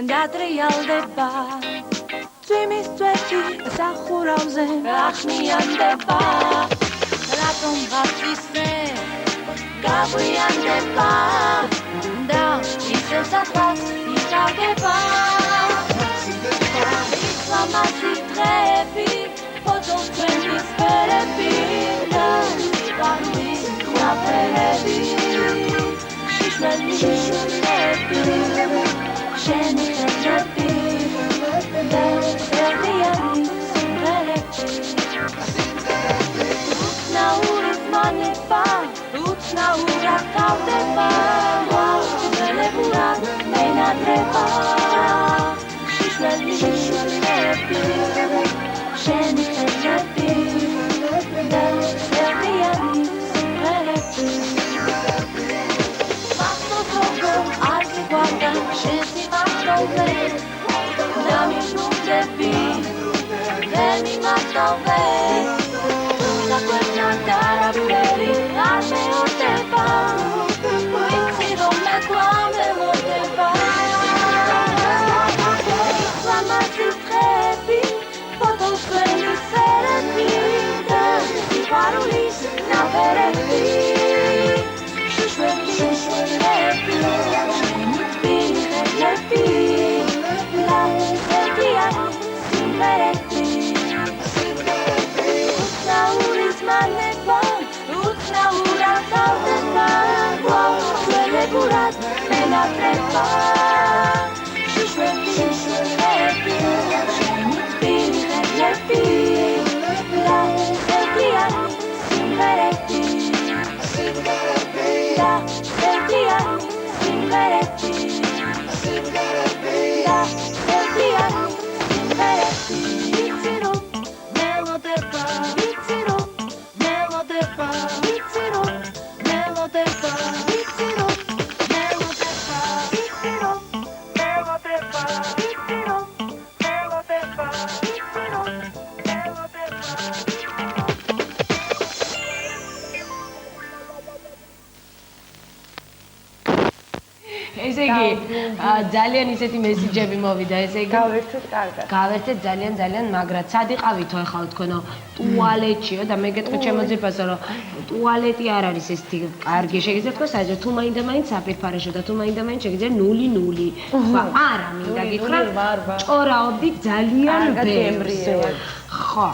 დატრიალდება ძვიმის წვეთი სახურავზე ახნიანდება რატომ ვაფისე გაგვიანდება და ისევ საწყავს იწარდება ისლამაზი დღეები ფოტოს ჩვენის ფერები და სიყვარულის ხვაფერები შიშვლები შენი ხელები და სერდიანი სიმღერები უცნაური ზმანება უცნაურად თავდება ველებურად მენადრება შიშვლები შენი ხელები და სერდიანი სიმღერები Shesi matove, nami nudevi, veni matove. La quella taraperi, ame oteva, vinci me quame oteva. Islamati trebi, potos queni serebi, si parulis na verebi. Shishwebi,
ესე იგი ძალიან ისეთი მესიჯები მოვიდა, ესე იგი
გავერთოთ კარგად.
გავერთეთ ძალიან მაგრად. სად იყავითო ახლა თქვენო ტუალეტშიო და მე გეტყვი ჩემო ძირფასო რომ ტუალეტი არ არის ესეთი კარგი. შეგიძლიათ თქვა საერთოდ თუ მაინდა-მაინც საფირფარეშო და თუ მაინდა-მაინც შეგიძლიათ 0-0. ხო, არა მინდა გითხრა. ჭორაობდით ძალიან ბევრს. ხო.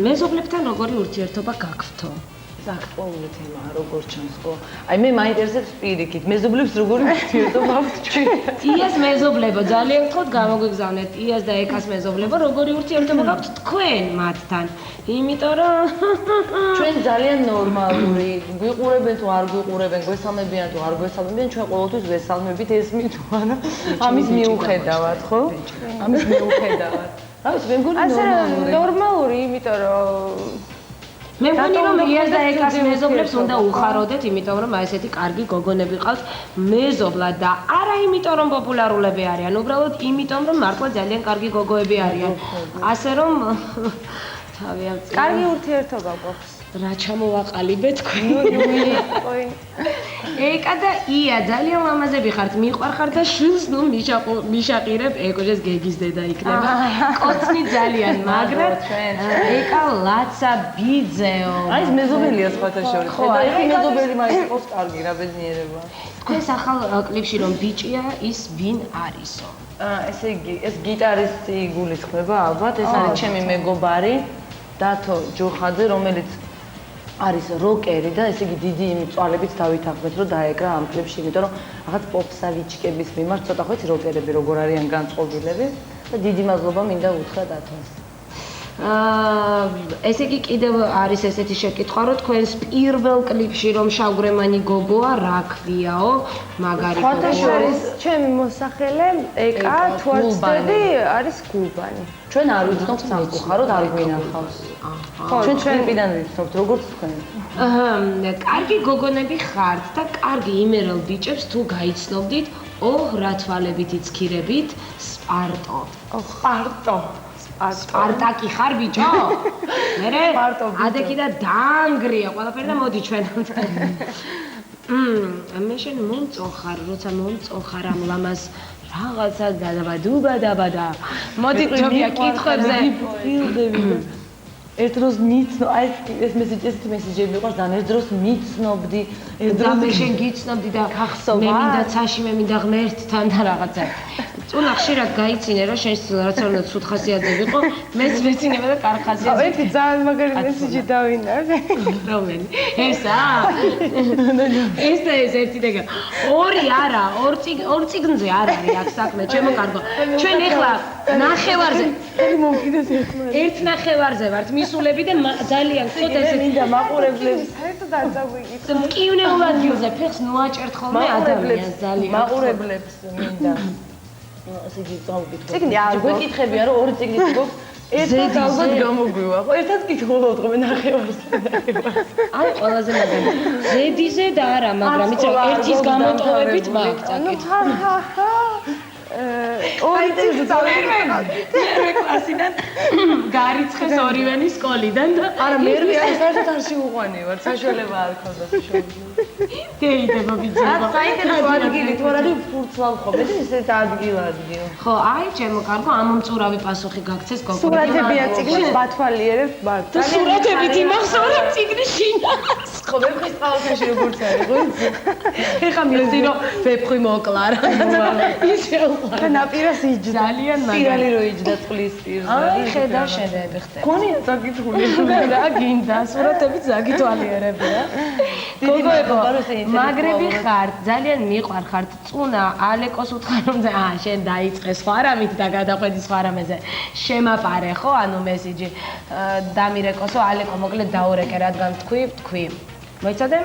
მეზობლებთან როგორი ურთიერთობა გაქვთო?
აქტუალური თემაა, როგორც ჩანს, ხო? აი მე მაინტერესებს პირიქით, მეზობლებს როგორი ურთიერთობა აქვთ ჩვენ?
იას მეზობლებო, ძალიან გთხოვთ გამოგვიგზავნეთ იას და ეკას მეზობლებო, როგორი ურთიერთობა გაქვთ თქვენ მათთან? იმიტომ რომ
ჩვენ ძალიან ნორმალური, გვიყურებენ თუ არ გვიყურებენ, გვესალმებიან თუ არ გვესალმებიან, ჩვენ ყოველთვის ვესალმებით ესმით თუ არა. ამის მიუხედავად, ხო? ამის მიუხედავად. რა ვიცი, მე მგონი ნორმალური.
ნორმალური, იმიტომ რომ
მე მგონი რომ იას და ეკას მეზობლებს უნდა უხაროდეთ, იმიტომ რომ აი ესეთი კარგი გოგონები ყავთ მეზობლად და არა იმიტომ რომ პოპულარულები არიან, უბრალოდ იმიტომ რომ მართლა ძალიან კარგი გოგოები არიან. ასე რომ თავი ამწია.
კარგი ურთიერთობა გვაქვს.
რა ჩამოვაყალიბე თქვენ?
ოი.
ეკა და ია ძალიან ლამაზები ხართ, მიყვარხარ და შვილს ნუ მიშაყირებ, ეკოჟეს გეგის დედა იქნება. კოცნი ძალიან, მაგრამ ეკა ლაცა ბიძეო.
აი ეს მეზობელია სხვათა შორის. ხო, აი ეს მეზობელი მაინც იყოს კარგი რა ბედნიერება.
თქვენს ახალ კლიპში რომ ბიჭია, ის ვინ არისო?
ესე იგი, ეს გიტარისტი გულისხმება ალბათ, ეს არის ჩემი მეგობარი დათო ჯოხაძე, რომელიც არის როკერი და ესე იგი დიდი მწვალებით დავითანხმეთ, რომ დაეკრა ამ კლიპში, იმიტომ რომ რაღაც პოპსავიჩკების მიმართ ცოტა ხო იცი როკერები როგორ არიან განწყობილები და დიდი მადლობა მინდა უთხრა დათოს.
ესე იგი კიდევ არის ესეთი შეკითხვა, რომ თქვენს პირველ კლიპში რომ შავგრემანი გოგოა, რა ქვიაო, მაგარი გოგოა.
სხვათა შორის ჩემი მოსახელე ეკა თვალწედი არის გულბანი.
ჩვენ არ ვიცნობთ სამწუხაროდ არ გვინახავს. ჩვენ ჩვენებიდან ვიცნობთ როგორც თქვენ.
კარგი გოგონები ხართ და კარგი იმერელ ბიჭებს თუ გაიცნობდით, რა თვალებით იცქირებით, სპარტო.
სპარტო.
სპარტაკი ხარ ბიჭო? მერე ადექი და დაანგრია ყველაფერი და მოდი ჩვენამდე. მე შენ მომწონხარ, როცა მომწონხარ ამ ლამას რაღაცა დაბადუბადაბადა. მოდი ჯობია კითხვებზე.
ერთ დროს მიცნო, აი ეს მესიჯები მიყვარს და ერთ დროს მიცნობდი, ერთ
და მე შენ გიცნობდი და მე მინდა ცაში, მე მინდა ღმერთთან და რაღაცა. წუნა ხშირად გაიცინე რომ შენ რაც არ უნდა ცუდ ხასიათზე ვიყო, მეც მეცინება და კარგ ხასიათზე.
ერთი ძალიან მაგარი მესიჯი დავინახე.
რომელი? ესა? ეს და ეს ერთი და ორი არა, ორ წიგნზე არ არის აქ საქმე, ჩემო კარგო. ჩვენ ეხლა ნახევარზე
მომკიდეს ერთმა.
ერთ ნახევარზე ვართ მისულები და ძალიან ხოთ ესე
მინდა მაყურებლებს
საერთოდ არ წაგვიგით.
მკივნეულ ადგილზე ფეხს ნუაჭერთ ხოლმე ადამიანს ძალიან.
მაყურებლებს მინდა. ასე იგი წავიკითხო.
წიგნი არ
გვეკითხებიან რომ ორი წიგნი გქონს. ერთად ალბათ გამოგვივა, ხო? ერთად კითხულობთ ხოლმე ნახევარს.
აი ყველაზე მაგარი. ზედიზე და არა, მაგრამ იცი რა ერთის გამოტოვებით მაგ წაკითხ.
ორი წიგნი წავიღე.
მე კლასიდან გარიცხეს ორივენი სკოლიდან და
არა, მე საერთოდ არ შეუყვანი ვარ, საშუალება არ ქონდა შეუძლო.
დეიდება ბიძება.
საინტერესო ადგილი თუ არ არის ფურცლავ ხო, მე ისეთ ადგილ.
ხო, აი ჩემო კარგო, ამ მომწურავი პასუხი გაქცეს გოგო.
სურათებია წიგნის ბათვალიერებ ბარ.
და სურათებით იმახსოვრე წიგნის შინას.
ხო, მე ხის წავშეში როგორც არის, ხო იცი?
ეხა მივხვდი რომ ვეფხვი მოკლა რა. ისე
და ნაპირას იჯდა.
ძალიან მაგარი.
პირალი რო იჯდა წყლის პირზე.
აი ხედავ შედები ხდება.
გონია დაგითვლი.
რა გინდა სურათები ზაგითვალიერებია. გოგოებო, მაგრები ხართ, ძალიან მიყვარხართ. წუნა ალეკოს უთხრა რომ შენ დაიწყე სხვა რამით და გადაყვედი სხვა რამეზე. შემაპარე ხო, ანუ მესიჯი დამირეკოსო, ალეკო მოკლედ დაურეკე, რადგან თქვი. მოიცადე?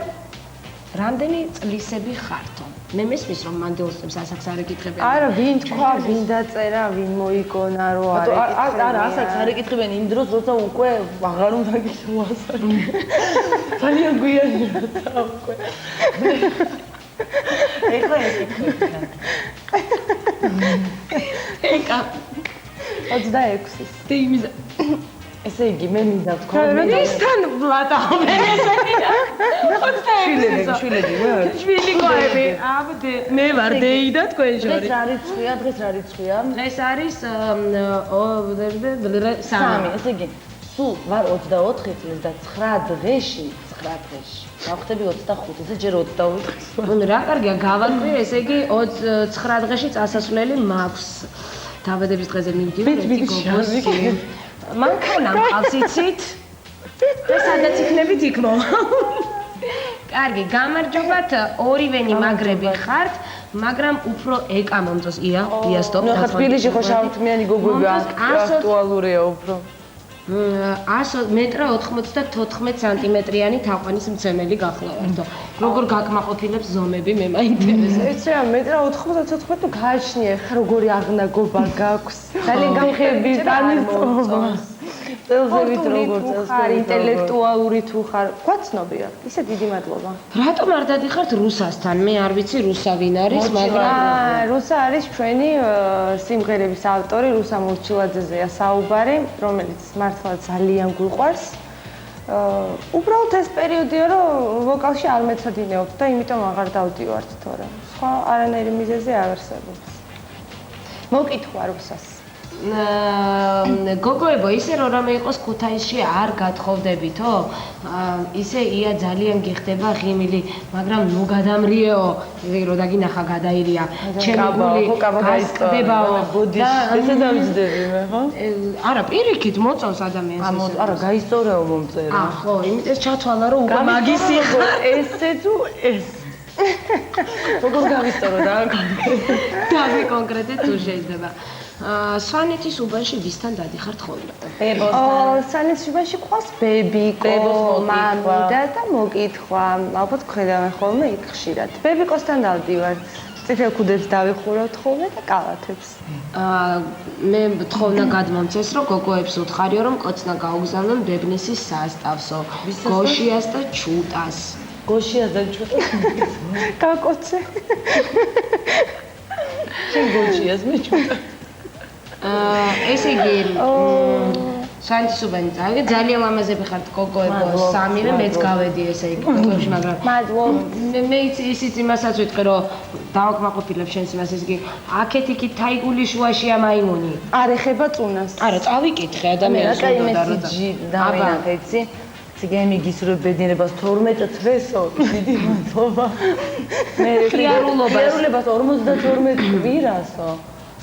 რამდენი წლისები ხართო? მე მესმის რომ მანდელოსებს ასაკს არ ეკითხებიან.
არა, ვინ თქვა, ვინ დაწერა, ვინ მოიგონა, რო არ ეკითხებიან.
არა, ასაკს არ ეკითხებიან იმ დროს, როცა უკვე აღარ უნდა გითხრა ასაკი. ძალიან გვიანი როცა უკვე. ეხლა ეკითხებიან.
ეკა
26-ის.
და იმის
ესე იგი, მე მინდა თქვა,
ისთან ვლატაო მე ესენია. 26-ის.
შვილები ვარ.
შვილი ყოები. აბდე, მე ვარ დეი და თქვენ
დღეს
შორის.
რა რიცხვია? დღეს რა რიცხვია?
დღეს არის
3. ესე იგი, სულ ვარ 24 წლის და 9 დღეში. გავხდები 25-ზე, ჯერ 24-ს.
ნუ რა კარგია, გავარკვიე, ესე იგი 29 დღეში წასასვლელი მაქვს. დაბადების დღეზე მივდივარ ერთი გოგოს. მანქანა მყავს იცით? და სადაც იქნებით იქ მოვა. კარგი, გამარჯობათ, ორივენი მაგრები ხართ, მაგრამ უფრო ეკა მომწონს. ია, სტოპ.
ნუ ხა თბილისში ხო შავთმიანი გოგოები აქტუალურია უფრო.
100 სანტიმეტრიანი თაყვანის მცემელი გახლავართ. როგორ გაკმაყოფილებს ზომები მე მაინტერესებს.
ეცი რა 1.94 თუ გააჩნია ხა როგორი აღნაგობა გაქვს. ძალიან გამხები ტანის წობა. წელზევით როგორ წელს ხარ ინტელექტუალური თუ ხარ გვაცნობია. ისე დიდი მადლობა.
რატომ არ დადიხართ რუსასთან? მე არ ვიცი რუსა ვინ არის, მაგრამ
რუსა არის ჩვენი სიმღერების ავტორი, რუსა მურჩილაძეზეა საუბარი, რომელიც მართლა ძალიან გვიყვარს. უბრალოდ ეს პერიოდია, რომ ვოკალში არ მეცოდინეობთ და იმიტომ აღარ დავდივართ თორემ. სხვა არანაირი მიზეზი არ არსებობს. მოკითხვა რუსას.
გოგოებო, ისე რომ რამე იყოს ქუთაისში არ გათხოვდებითო? ისე ია ძალიან გიხდება ღიმილი, მაგრამ ნუ გადამრიეო, რო დაგინახა გადაირია. ჩემი გული გასკდებაო და
ესე დავიძდები მე, ხო?
არა, პირიქით მოწონს ადამიანს ეს.
არა, გაისწორეო მომწერა.
ხო, იმიტომ ჩათვალა რომ უკვე მაგისი
ესე თუ ეს.
როგორ გავისწორო და
დავი კონკრეტად თუ შეიძლება. სვანეთის უბანში ვისთან დადიხართ ხოლმე?
სვანეთის უბანში ყავს ბებიკო, მამიდა და მოკითხვა. ალბათ ხედავენ ხოლმე იქ ხშირად. ბებიკოსთან დავდივართ. წითელ ქუდებს დავიხურავთ ხოლმე და კალათებს.
მე თხოვნა გადმომცეს, რომ გოგოებს უთხარიო, რომ კოცნა გაუგზავნონ ბებნისის სასტავსო, გოშიას და ჩუტას.
გოშიას და ჩუტას
გაკოცე.
შენ გოშიას მე ჩუტას.
ესე იგი სვანეთის უბანი წავიდე, ძალიან ლამაზები ხართ გოგოებო, სამივე მეც გავედი ესე იგი გოგოებში, მაგრამ მე ისიც იმასაც ვიტყვი, რომ დავაკმაყოფილებ შენს იმას, ესე იგი აქეთ იქით თაიგული შუაშია მაიმუნი.
არ ეხება წუნას.
არა, წავიკითხე ადამიანს
უნდა და დავინახე, იცი? ციგემიგის რო ბედნიერებას 12 თვესო, დიდი მადლობა. მე ხიარულობას 52 კვირასო.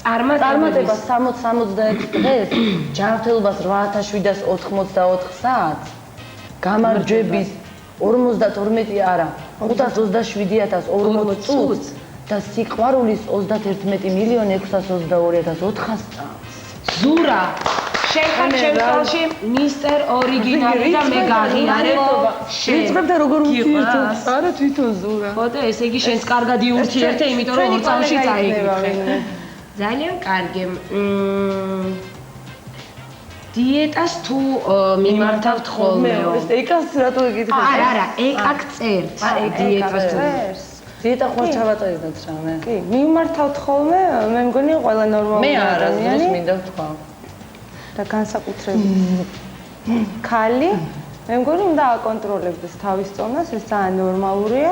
წარმატებას 60-61 დღეს, ჯანმრთელობას 8784 საათს, გამარჯვების 52 არა, 527440 წუთს და სიყვარულის 31.622.400 წამს.
ზურა, შენ ხარ ჩემს ხელში მისტერ ორიგინალი და მე გაღიარებ შენ.
ვიწყებ და როგორ ურთიერთობ? არა თვითონ ზურა.
ხო და ესე იგი შენს კარგად იურთიერთე, იმიტომ რომ ორ წამში წაიგიხე. ძალიან კარგი. დიეტას თუ მიმართავთ ხოლმეო?
ეკას რატო ეკითხე?
არა, ეკაკ წერთ. დიეტას თუ
დიეტა ხო ჩავაწერდეთ რამე?
კი, მიმართავთ ხოლმე, მე მგონი ყველა ნორმალური
მე არა, ზუსტ მინდა ვთქვა.
და განსაკუთრებით ქალი, მე მგონი უნდა აკონტროლებდეს თავის წონას, ეს ძალიან ნორმალურია.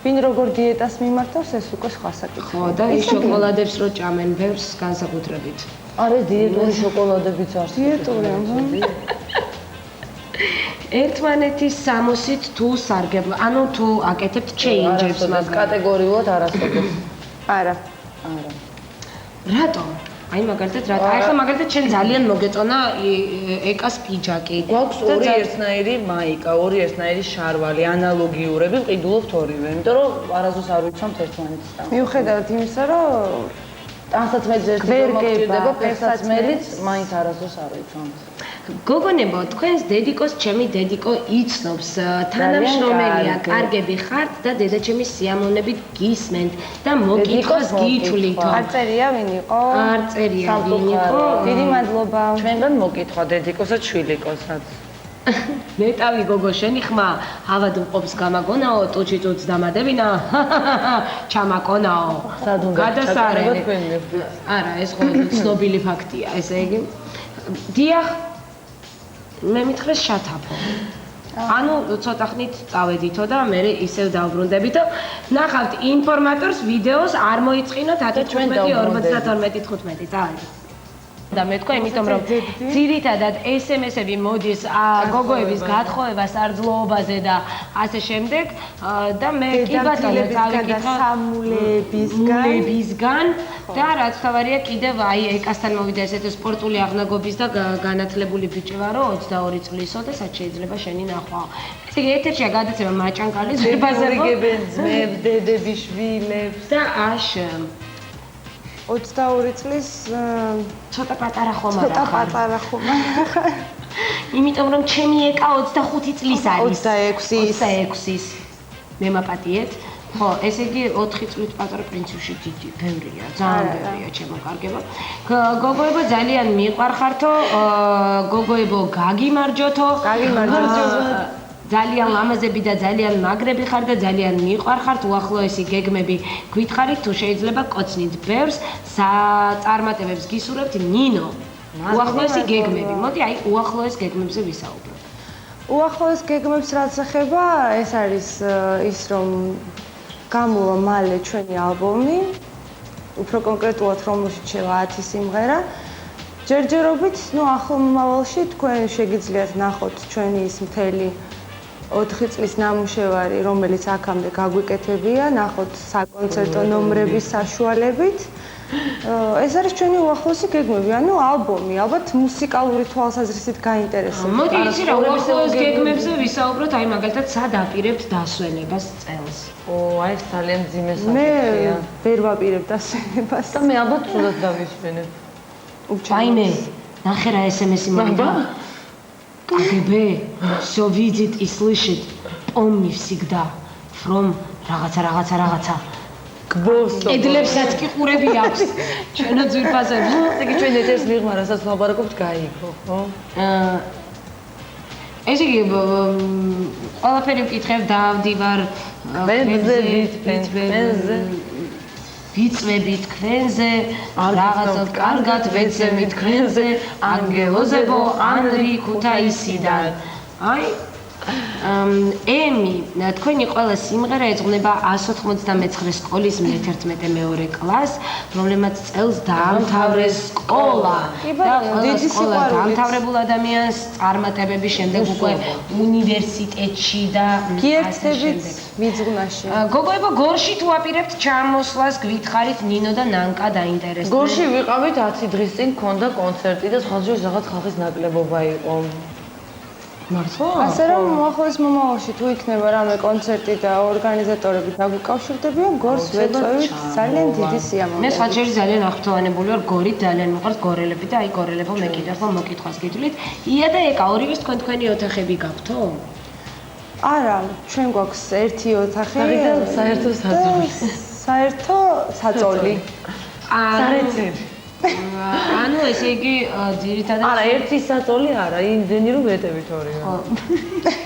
ვინ როგორ დიეტას მიმართავს, ეს უკვე სხვა საკითხია.
ხო, და ის შოკოლადებს რო ჭამენ ბევრს განსაკუთრებით.
არა, დიეტური შოკოლადებიც არსებობს.
დიეტური,
ერთმანეთის სამოსით თუ სარგებლო, ანუ თუ აკეთებთ ჩეინჯებს
მაგას კატეგორიულად არასწორებს.
არა.
არა.
რატომ? აი მაგალითად რატო? აი ხა მაგალითად შენ ძალიან მოგეწონა ეკას პიჯაკი.
გვაქვს ორი ერთნაირი მაიკა, ორი ერთნაირი შარვალი, ანალოგიურები, ვყიდულობთ ორივე, იმიტომ რომ არასდროს არ ვიცნობთ ერთმანეთს.
მიუხედავად იმისა, რომ
ტანსაცმელიც ერთი გამოგჭირდება, ფეხსაცმელიც მაინც არასდროს არ ვიცნობთ.
გოგონებო, თქვენს დედიკოს ჩემი დედიკო იცნობს, თანამშრომელია, კარგები ხართ და დედაჩემის სიამოვნებით გისმენთ და მოკითხოს გითვლითო.
არ წერია ვინ იყო?
არ წერია ვინ იყო.
დიდი მადლობა.
ჩვენგან მოკითხვა დედიკოსაც, შვილიკოსაც.
ნეტავი გოგო, შენი ხმა ავად მყოფს გამაგონაო, ტუჩი ტუც დამადებინა. ჩამაკონაო.
სად უნდა
გადასარევი.
თქვენ
არა, ეს ხო ცნობილი ფაქტია, ესე იგი. დიახ, მე მითხრეს შათაფო. ანუ ცოტა ხნით წავედითო და მე ისევ დავბრუნდებითო. ნახავთ ინფორმატორს ვიდეოს არ მოიწყინოთ 11:42-15 წავედით. და მე თქვა, იმიტომ რომ ძირითადად SMS-ები მოდის გოგოების გათხოვება სარძლოობაზე და ასე შემდეგ და მე კი ბატონო წავიკითხა მულებისგან და რაც ხავარია კიდევ აი ეკასთან მოვიდა ესეთი სპორტული აღნაგობის და განათლებული ბიჭი ვარო 22 წლისო და სად შეიძლება შენი ნახვა. ესე იგი ეთერშია გადაცემა მაჭანკალის
ბაზარიგებენ ძმებს, დედების, შვილებს
და აშ
22 წლის
ცოტა პატარა ხომ არა
ცოტა პატარა ხომ არა
იმიტომ რომ ჩემი ეკა 25 წლის არის
26-ის
მე მაპატიეთ ხო ესე იგი 4 წლით პატარა პრინციპში დიდი ბევრია ძალიან ბევრია ჩემო კარგებო გოგოებო ძალიან მიყვარხართო გოგოებო გაგიმარჯოთო ძალიან ლამაზები და ძალიან მაგრები ხარ და ძალიან მიყვარხართ უახლოესი გეგმები გვითხრით თუ შეიძლება კოცნით ბევრს წარმატებებს გისურვებთ ნინო უახლოესი გეგმები მოდი აი უახლოეს გეგმებზე ვისაუბროთ
უახლოეს გეგმებს რაც ეხება ეს არის ის რომ გამოვა მალე ჩვენი ალბომი უფრო კონკრეტულად რომელშიც შევა 10 სიმღერა ჯერჯერობით ნუ ახლო მომავალში თქვენ შეგიძლიათ ნახოთ ჩვენი ის მთელი 4 წლის ნამუშევარი, რომელიც აქამდე გაგვიკეთებია, ნახოთ საკონცერტო ნომრების საშუალებით. ეს არის ჩვენი უახლოესი გეგმები, ანუ ალბომი, ალბათ მუსიკალური თვალსაზრისით გაინტერესებს.
მოდი იცი რა, უახლოეს გეგმებზე ვისაუბროთ, აი მაგალითად, სად აპირებთ დასვენებას წელს.
აი ეს ძალიან ძიმე
მე
საკითხია.
ვერ ვაპირებ დასვენებას.
და მე ალბათ სულად დავისვენებ.
Вайме, нахера SMS-и могла? КГБ всё видит и слышит. Помни всегда. From რაღაცა.
გბოსო.
ედლებსაც კი ყურები აქვს. ჩვენო ძვირფასებს.
ეგ ჩვენ ეთერს მიღმა, რასაც ლაპარაკობთ, გაიგო, ხო?
ესე იგი ყველაფერი ვკითხებ, დავდივარ
ფენზე.
ვიწვები თქვენზე, რაღაცად კარგად ვეცემი თქვენზე, ანგელოზებო ანრი ქუთაისიდან. აი ემი, თქვენი ყველა სიმღერა ეძღვნება 199 სკოლის მე-11 მეორე კლასს, რომლემაც წელს დაამთავრეს სკოლა. და დიდი სიყვარული დაამთავრებულ ადამიანს წარმატებების შემდეგ უკვე უნივერსიტეტში და
გიერთდებით მიძღვნაში.
გოგოებო, გორში თუ აპირებთ ჩამოსვლას, გვითხრით ნინო და ნანკა დაინტერესდნენ.
გორში ვიყავით 10 დღის წინ ქონდა კონცერტი და სხვადასხვა რაღაც ხალხის ნაკლებობა იყო.
მართლა?
ასე რომ უახლოეს მომავალში თუ იქნება რამე კონცერტი და ორგანიზატორები დაგვიკავშირდებიან, გორს ვეწევით ძალიან დიდი
მე
სიამოვნებით.
სხვაჯერი ძალიან აღფრთოვანებული ვარ გორით, ძალიან მიყვარს გორელები და აი გორელებო მე კიდევ ხო მოკითხვას გითვლით. ია და ეკა ორივეს თქვენი ოთახები გაქვთო?
არა, ჩვენ გვაქვს ერთი ოთახი
და საერთო საწოლი.
საერთო საწოლი.
სარეცები.
ანუ ესე იგი ძირითადად
არა, ერთი საწოლი არა, იმდენი რომ ვეტევით ორივე.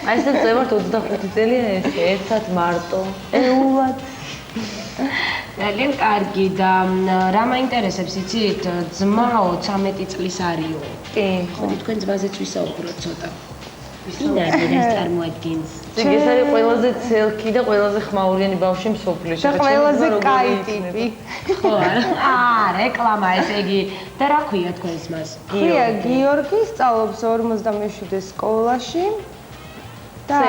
აი ესე წევართ 25 წელია ეს ერთად მარტო.
ეულად.
ძალიან კარგი და რა მაინტერესებს იცით, ძმაო 13 წლის არისო.
კი.
ხოდი თქვენ ძმაზეც ვისაუბროთ ცოტა. ვინ არის ეს წარმოადგენს?
ეს არის ყველაზე ცელკი და ყველაზე ხმაურიანი ბავშვი მსოფლიოში.
და ყველაზე კაი ტიპი.
ხო არა, რეკლამა ესე იგი. და რა ქვია თქვენს მას?
ქვია გიორგი, სწავლობს 57 სკოლაში და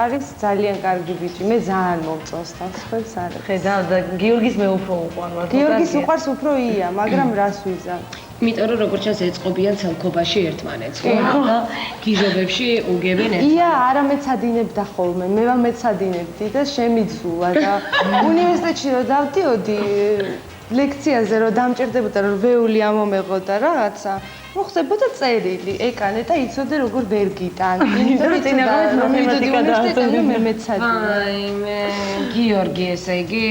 არის ძალიან კარგი ბიჭი. მე ძალიან მომწონს თავს, ხებს არის.
ხედავ და გიორგის მე უფრო უყვარვარ.
გიორგის უყვარს უფრო ია, მაგრამ რას ვიზა?
იმიტომ რომ როგორც ჩანს ეწყობიან ცალქობაში ერთმანეთს, ხო? და გიჟობებში უგებენ ერთმანეთს.
ია, არა მეცადინებდა ხოლმე, მე მეცადინებდი და შემიძულა და უნივერსიტეტში რომ დავდიოდი ლექციაზე რომ დამჭირდებოდა რომ ვეული ამომეღო და რაღაცა მოხდებოდა წერილი, ეკანე და იცოდე როგორ ვერ გიტან.
იმიტომ რომ წინაღამეთ მათემატიკა დაასწავლე
მე მეცადინე.
აი მე გიორგი ესე იგი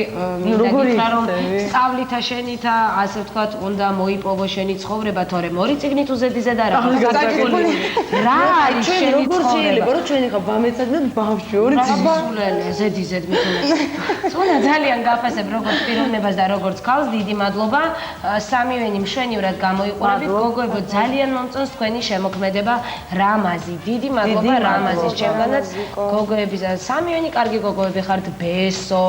მინდა გითხრა რომ სწავლითა შენითა ასე ვთქვათ უნდა მოიპოვო შენი ცხოვრება თორემ ორი წიგნით უზედიზე და რა რა არის შენი
როგორ შეიძლება რომ ჩვენ ხა ბამეცადნეთ ბავშვი ორი
წიგნი ზედიზედ მithunat თუნა ძალიან გაფასებ როგორც პიროვნებას და როგორც ქალს დიდი მადლობა სამივენი მშვენივრად გამოიყურებით გოგოებო ძალიან მომწონს თქვენი შემოქმედება რამაზი. დიდი მადლობა რამაზის ჩემგანაც გოგოების სამიონი კარგი გოგოები ხართ ბესო.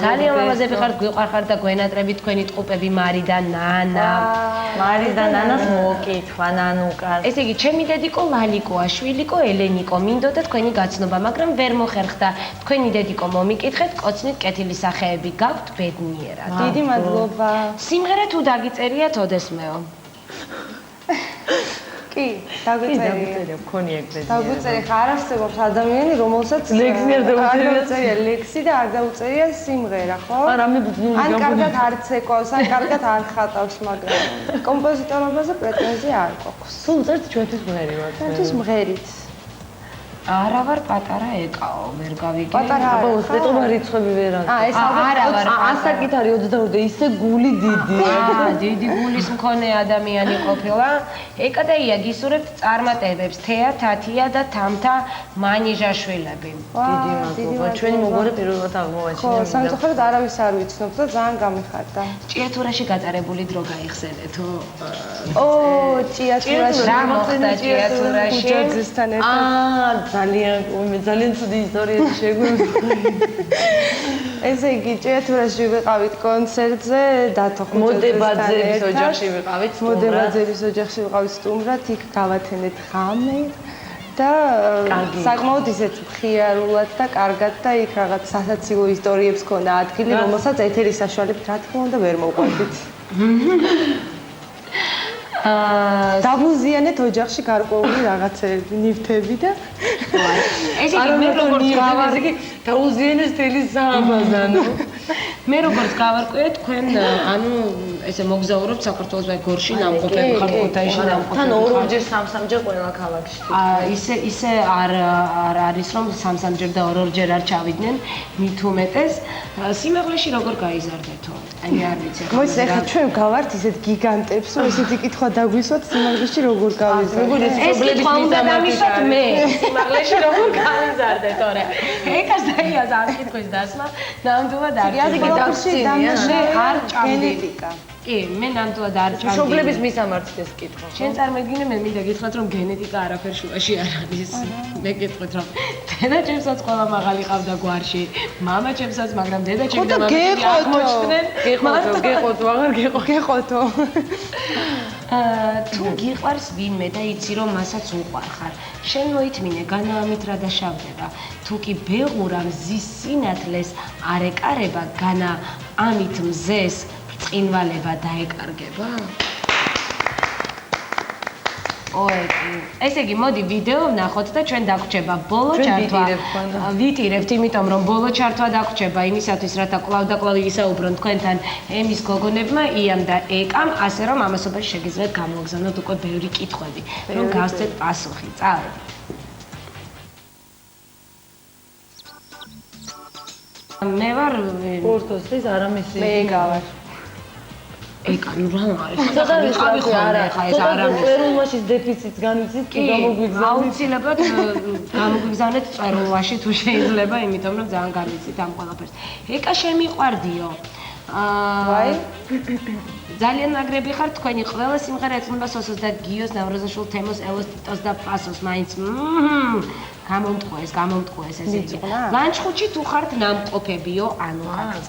ძალიან ლამაზები ხართ გვიყვარხართ და გვენატრებით თქვენი ტყუპები მარი და ნანა.
მარის და ნანას მოკითხვა ნანუკას.
ესე იგი ჩემი დედიკო ლალიკოა, შვილიკო ელენიკო, მინდოდა თქვენი გაცნობა, მაგრამ ვერ მოხერხდა. თქვენი დედიკო მომიკითხეთ, კოცნით კეთილი სახეები გაქვთ ბედნიერად.
დიდი მადლობა.
სიმღერა თუ დაგიწერიათ ოდესმეო.
კი, დაგვიწერია.
მქონია ეგრეთ.
დაგვიწერია, ხა არ არსებობს ადამიანი, რომელსაც
ლექსი არ დაუწერია.
დაუწერია ლექსი და არ დაუწერია სიმღერა, ხო?
რამე ბრძნული
ან კარგად არ ცეკვავს, ან კარგად არ ხატავს, მაგრამ კომპოზიტორობაზე პრეტენზია არ გვაქვს.
სულ წერთ ჩვენთვის მღერი ვარ.
ჩვენთვის მღერით.
არა ვარ პატარა ეკაო, ვერ გავიგე.
პატარა
აბა უსტეტობა რიცხვები ვერ არის.
ეს
არა ვარ.
ასაკითხარი 22 და ისე გული დიდი.
დიდი გულის მქონე ადამიანი ყოფილა. ეკა და ია გისურვებთ წარმატებებს, თეა, თათია და თამთა მანიჟაშვილები.
დიდი მადლობა. ჩვენი მოგვარე პირველად აღმოვაჩინა.
ხო, სამწუხაროდ არავის არ ვიცნობ და ძალიან გამიხარდა.
ჭიათურაში გატარებული დრო გაიხსენეთო.
ო, ჭიათურაში
რა მოხდა ჭიათურაში?
ჯოძისთან ერთად.
ძალიან ცუდი ისტორია შეგვიძლია.
ესე იგი, ჭიათურაში ვიყავით კონცერტზე, დათო
მოდებაძეების ოჯახში ვიყავით სტუმრად.
მოდებაძეების ოჯახში ვიყავით სტუმრად, იქ გავათენეთ ღამე და საკმაოდ ისეთ მხიარულად და კარგად და იქ რაღაც სასაცილო ისტორიებს ქონდა ადგილი, რომელსაც ეთერის საშუალებით რა თქმა უნდა ვერ მოყვებით. დავუზიანეთ ოჯახში გარკვეული რაღაცები, ნივთები და
ესე იგი მე როგორც გავარკვიე,
დაუზიანეს თელი სააბაზანო.
მე როგორც გავარკვიე, თქვენ ანუ ესე მოგზაურობთ საქართველოს და გორში ნამყოფები ხარ ქუთაისში ნამყოფები.
თან ორ-ორჯერ სამ-სამჯერ ყველა ქალაქში.
ისე არ არის რომ სამ-სამჯერ და ორ-ორჯერ არ ჩავიდნენ, მით უმეტეს სიმაღლეში როგორ გაიზარდეთო? აი არ ვიცი.
მოიცა ახლა ჩვენ გავართ ისეთ გიგანტებს, რომ ესეთი კითხვა დაგვისვათ სიმაღლეში როგორ გავიზარდეთ.
ეს კითხვა უნდა დამისვათ მე. სიმაღლეში როგორ გავიზარდეთ, თორე. ეკას დაიაზ ამ კითხვის დასმა ნამდვილად არ არ
გენეტიკა.
კი, მე ნამდვილად არ ჭამდი.
მშობლების მისამართი ეს კითხვა.
შენ წარმოგიდგენე მე მინდა გითხრათ რომ გენეტიკა არაფერ შუაში არ არის. მე გეტყვით რომ დედაჩემსაც ყველა მაღალი ყავდა გვარში, მამაჩემსაც, მაგრამ დედაჩემი და მამაჩემი აღმოჩნდნენ.
გეყოთო, აღარ გეყოთო.
თუ გიყვარს ვინმე და იცი რომ მასაც უყვარხარ, შენ მოითმინე განაამით რა დაშავდება. თუ კი ბეღურა მზის სინათლეს არ ეკარება, განა ამით მზეს ბრწყინვალება დაეკარგება? ესე იგი, მოდი ვიდეო ვნახოთ და ჩვენ დაგვრჩება ბოლო ჩართვა. ვიტირებთ, იმიტომ რომ ბოლო ჩართვა დაგვრჩება იმისათვის, რათა კლავ და კლავ ისაუბრონ თქვენთან ემის გოგონებმა, იამ და ეკამ, ასე რომ ამასობაში შეგიძლიათ გამოგზავნოთ უკვე ბევრი კითხვები, რომ გავსცეთ პასუხი. წავედით. მე ვარ
პორტოსის არამისი.
მე გავარ.
ეკა, ნუ რა არის?
ცოტა ვიყავი
არა, ხა ეს არ არის.
წერილმაშის დეფიციტს განიცდით კი გამოგვიგზავნეთ.
აუცილებლად გამოგვიგზავნეთ წერილმაში თუ შეიძლება, იმიტომ რომ ძალიან განიცდით ამ ყველაფერს. ეკა შემიყვარდიო.
ვაი.
ძალიან მაგრები ხარ, თქვენი ყველა სიმღერა ეძღვნება სოსოს და გიოს, ნავროზაშვილ თემოს, ელოს ტიტოს და პასოს, მაინც გამომტყუეს ესე იგი. ლანჩხუთში თუ ხართ ნამყოფებიო, ანუ
ვართ.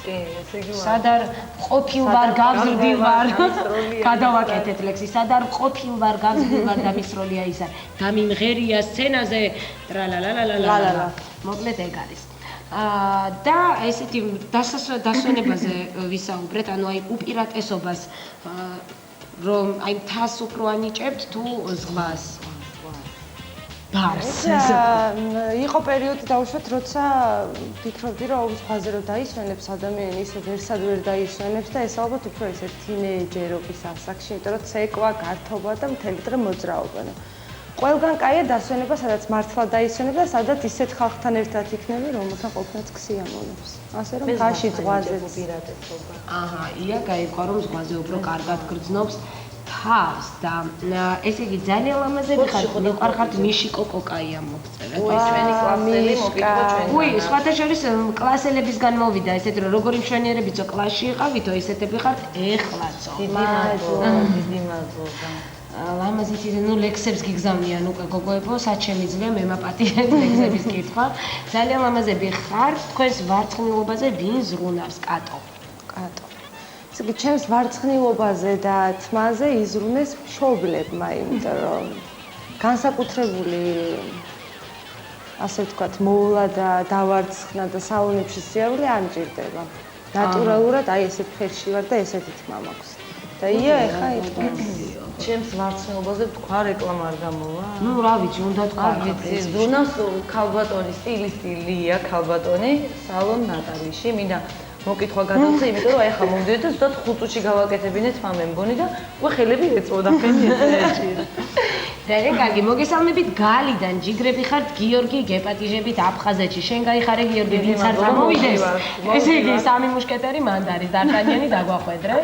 კი, ესე იგი ვარ.
სადარ ყოფილ ვარ, გავზრდილ ვარ. გადავაკეთეთ ლექსი. სადარ ყოფილ ვარ, გავზრდილ ვარ და მის როლია ისა. დამიმღერია სცენაზე. ტრალალალალალა. მოკლედ ეგ არის. და ესეთი დასვენებაზე ვისაუბრეთ, ანუ აი უპირატესობას რომ აი თას უფრო ანიჭებთ თუ ზღვას. ბარს.
იყო პერიოდი დაუშვათ, როცა ვფიქრობდი, რომ ზღვაზე რომ დაისვენებს ადამიანი, ისე ვერსად ვერ დაისვენებს და ეს ალბათ უფრო ისე თინეიჯერობის ასაკში, იმიტომ რომ ცეკვა, გართობა და მთელი დღე მოძრაობა. ყველგან კაია დასვენება, სადაც მართლა დაისვენებ და სადაც ისეთ ხალხთან ერთად იქნები, რომელთან ყოფნაც ქსიამოვნებს. ასე რომ ხაში ზღვაზე
უპირატესობა.
აჰა, ია გაიგო რომ ზღვაზე უფრო კარგად გრძნობს თავს და ესე იგი ძალიან ლამაზები ხართ, მიყვარხართ მიშიკო კოკაია მოგწერეთ.
ჩვენი კლასელი მოგიყვა ჩვენ.
უი, სხვათა შორის კლასელებისგან მოვიდა ესეთ რომ როგორი მშვენიერებიცო კლასში იყავითო, ესეთები ხართ ეხლაცო.
დიდი მადლობა.
ლამაზი თითე, ნუ ლექსებს გიგზავნიან უკვე გოგოებო, სად შემიძლია მემაპატიეთ ლექსების კითხვა. ძალიან ლამაზები ხარ, თქვენს ვარცხნილობაზე ვინ ზრუნავს კატო?
კატო. ესე იგი, ჩემს ვარცხნილობაზე და თმაზე იზრუნეს მშობლებმა, იმიტომ რომ განსაკუთრებული ასე ვთქვათ, მოვლა და დავარცხნა და საუნებში სიარულე არ მჭირდება. ნატურალურად აი ესეთ ფერში ვარ და ესეთი თმა მაქვს. და ია ეხა იტყვა.
ჩემს ვარცხნილობაზე თქვა რეკლამა არ გამოვა?
ნუ რა ვიცი, უნდა თქვა.
ვიცი, ზრუნავს ქალბატონი, სტილისტილია ქალბატონი, სალონ ნატალიში, მინდა მოკითხვა გადავწე, იმიტომ რომ აი ახლა მომდიოდი და ზუსტად 5 წუთში გავაკეთებინეთ თმა მე მგონი და უკვე ხელები ეწოდა ფენი ეჭი.
ძალიან კარგი, მოგესალმებით გალიდან, ჯიგრები ხართ გიორგი გეპატიჟებით აფხაზეთში. შენ გაიხარე გიორგი, ვინც არ წამოვიდეს. ესე იგი, სამი მუშკეტერი მანდ არის, დარტანიანი დაგვახვედრე.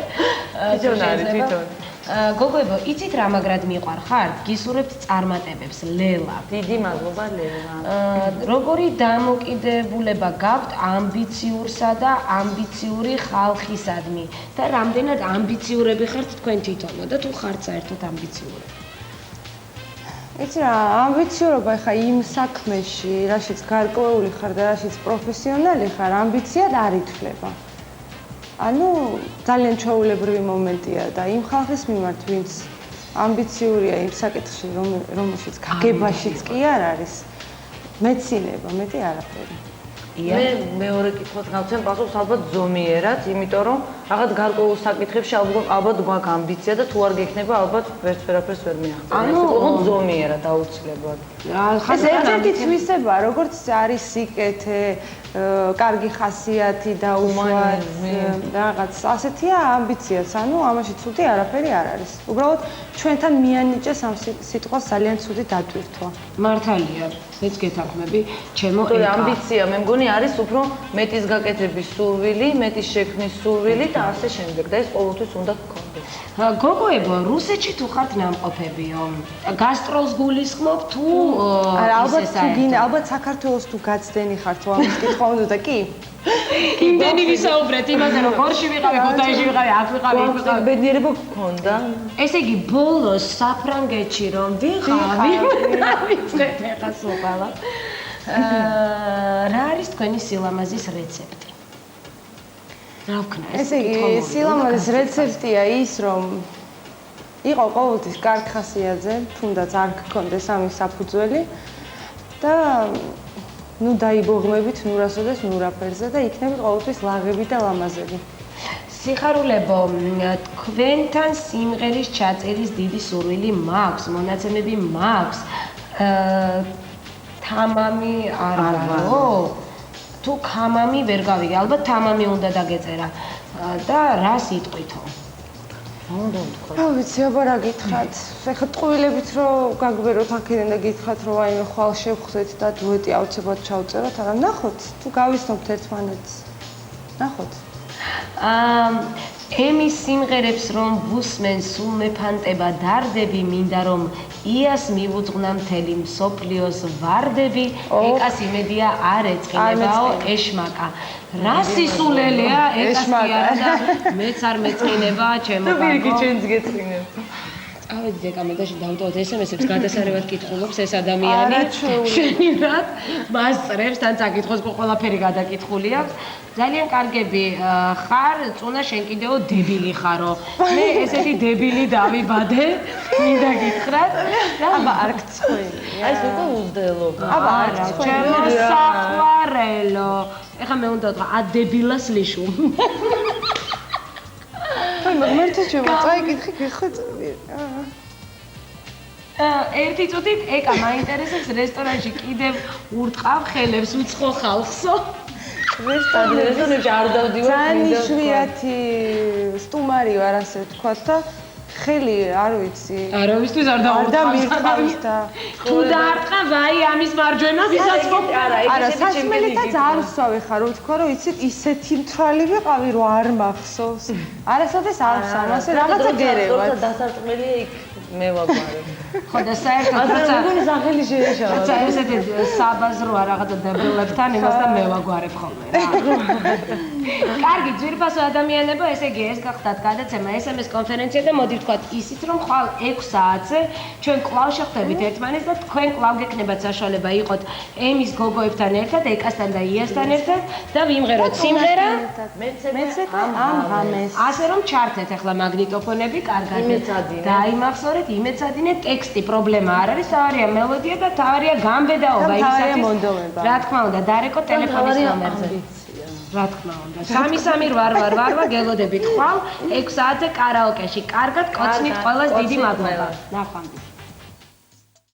თვითონ.
გოგოებო, იცით რა მაგრად მიყვარხართ? გისურვებთ წარმატებებს, ლელა.
დიდი მადლობა ლელა.
როგორი დამოკიდებულება გაქვთ ამბიციურსა და ამბიციური ხალხისადმი და რამდენად ამბიციურები ხართ თქვენ თვითონო და თუ ხართ საერთოდ ამბიციური?
იცი რა, ამბიციურობა ხა იმ საქმეში, რაშიც გარკვეული ხარ და რაშიც პროფესიონალი ხარ, ამბიციად არ ითვლება. ანუ ძალიან ჩვეულებრივი მომენტია და იმ ხალხის მიმართ, ვინც ამბიციურია იმ საკითხში, რომელშიც გაგებაშიც კი არ არის, მეცინება, მეტი არაფერი.
მე მეორე კითხვას გავცემ პასუხს ალბათ ზომიერად, იმიტომ რომ რაღაც გარკვეულ საკითხებში ალბათ გვაქვს ამბიცია და თუ არ გექნება ალბათ ვერაფერს ვერ მიაღწევ. ანუ ზომიერად აუცილებლად.
ეს ერთ-ერთი თვისებაა, როგორც არის სიკეთე, კარგი ხასიათი და უშუალოდ რაღაც ასეთია ამბიციაც, ანუ ამაში ცუდი არაფერი არ არის. უბრალოდ ჩვენთან მიანიჭეს ამ სიტყვას ძალიან ცუდი დატვირთვა.
მართალია, მეც გეთანხმები, ჩემო ეკა.
ამბიცია, მე მგონი არის უფრო მეტის გაკეთების სურვილი, მეტის შექმნის სურვილი და ასე შემდეგ და ეს ყოველთვის უნდა გქონდეს.
გოგოებო, რუსეთში თუ ხართ ნამყოფებიო? გასტროლს გულისხმობ თუ
ალბათ საქართველოს თუ გაცდენი ხარ თუ ამის კითხვა უნდა და კი?
იმდენი ვისაუბრეთ იმაზე, რომ გორში ვიყავი, ქუთაისში ვიყავი, აქ ვიყავი, იქ ვიყავი.
ბედნიერება გქონდა?
ესე იგი, ბოლოს საფრანგეთში რომ ვიყავი, რა ვიცით ახლა სულ. რა არის თქვენი სილამაზის რეცეპტი? რა ვქნა ეს?
ესე იგი, სილამაზის რეცეპტია ის, რომ იყო ყოველთვის კარგ ხასიათზე, თუნდაც არ გქონდეს ამის საფუძველი და ნუ დაიბოღმებით ნურასოდეს ნურაფერზე და იქნებით ყოველთვის ლაღები და ლამაზები.
სიხარულებო, თქვენთან სიმღერის ჩაწერის დიდი სურვილი მაქვს, მონაცემები მაქვს. თამამი არ ვარო? თუ ქამამი ვერ გავიგე, ალბათ თამამი უნდა დაგეწერა და რას იტყვითო?
რა ვიცი, აბა რა გითხრათ? ეხლა ტყუილებით რომ გაგბეროთ აქედან და გითხრათ რომ აი ხვალ შევხვდეთ და დუეტი აუცილებლად ჩავწეროთ, არა ნახოთ, თუ გავიცნობთ ერთმანეთს. ნახოთ. ემის სიმღერებს რომ ვუსმენ სულ მეფანტება დარდები, მინდა რომ იას მივუძღვნა მთელი მსოფლიოს ვარდები, ეკას იმედია არ ეწყინებაო ეშმაკა. რა სისულელეა ეკას კი არა და მეც არ მეწყინება ჩემო გოგო.
ვირიქი ჩვენც გეწყინებ.
ავედი დეკამენტაში დავტოვოთ SMS-ებს, გადასარევად კითხულობს ეს ადამიანი. შენიმად მას წერებს, თან წაკითხოს ყველაფერი გადაკითხული აქვს. ძალიან კარგები ხარ, წუნა შენ კიდეო დებილი ხარო. მე ესეთი დებილი დავიბადე, მინდა გითხრათ.
აბა არ გწყვილი.
აი ეს უკვე უძდელობა.
აბა არ გწყვილი.
ჩემო საყვარელო. ეხლა მე უნდა ვთქვა, ადებილას ლიშუ.
აი მერტო შემოწაი კითხი გიხოწები.
ერთი წუთით ეკა მაინტერესებს რესტორანში კიდევ ურტყავ ხელებს უცხო ხალხსო.
რესტორანებში არ დავდივარ.
ძალიან იშვიათი სტუმარი ვარ ასე ვთქვათ და ხელი არ ვიცი.
არავისთვის არ
დამირყავს და
თუ დაარტყა ვაი ამის მარჯვენა ვისაც
არა სასმელითაც არ ვსვავე ხარ რომ თქვა რომ იცით ისეთი მთრალი ვიყავი რომ არ მახსოვს. არასოდეს არ ვსვამ ასე რაღაცა გერევად.
როცა დასარტყმელია იქ მე ვაგვარებ.
ხო და საერთოდ
როცა მეგონი სახელი შეეშალა.
როცა ესეთი საბაზროა რაღაცა დებილებთან იმასთან მე ვაგვარებ ხოლმე რა. კარგი, ძვირფასო ადამიანებო, ესე იგი ეს გახდათ გადაცემა SMS კონფერენცია და მოდი ვთქვათ ისიც რომ ხვალ 6 საათზე ჩვენ კვლავ შევხვდებით ერთმანეთს და თქვენ კვლავ გექნებათ საშუალება იყოთ ემის გოგოებთან ერთად, ეკასთან და იასთან ერთად და ვიმღეროთ სიმღერა
მეცე ამ ღამეს.
ასე რომ ჩართეთ ახლა მაგნიტოფონები, კარგად
იმეცადინეთ.
დაიმახსოვრეთ, იმეცადინეთ, ტექსტი პრობლემა არ არის, თავარია მელოდია და თავარია გამბედაობა
თავარია მონდომება.
რა თქმა უნდა, დარეკო ტელეფონის ნომერზე. რა თქმა უნდა. 3388 გელოდებით ხვალ 6 საათზე კარაოკეში. კარგად კოცნით ყველას დიდი მადლობა. ნახვამდის.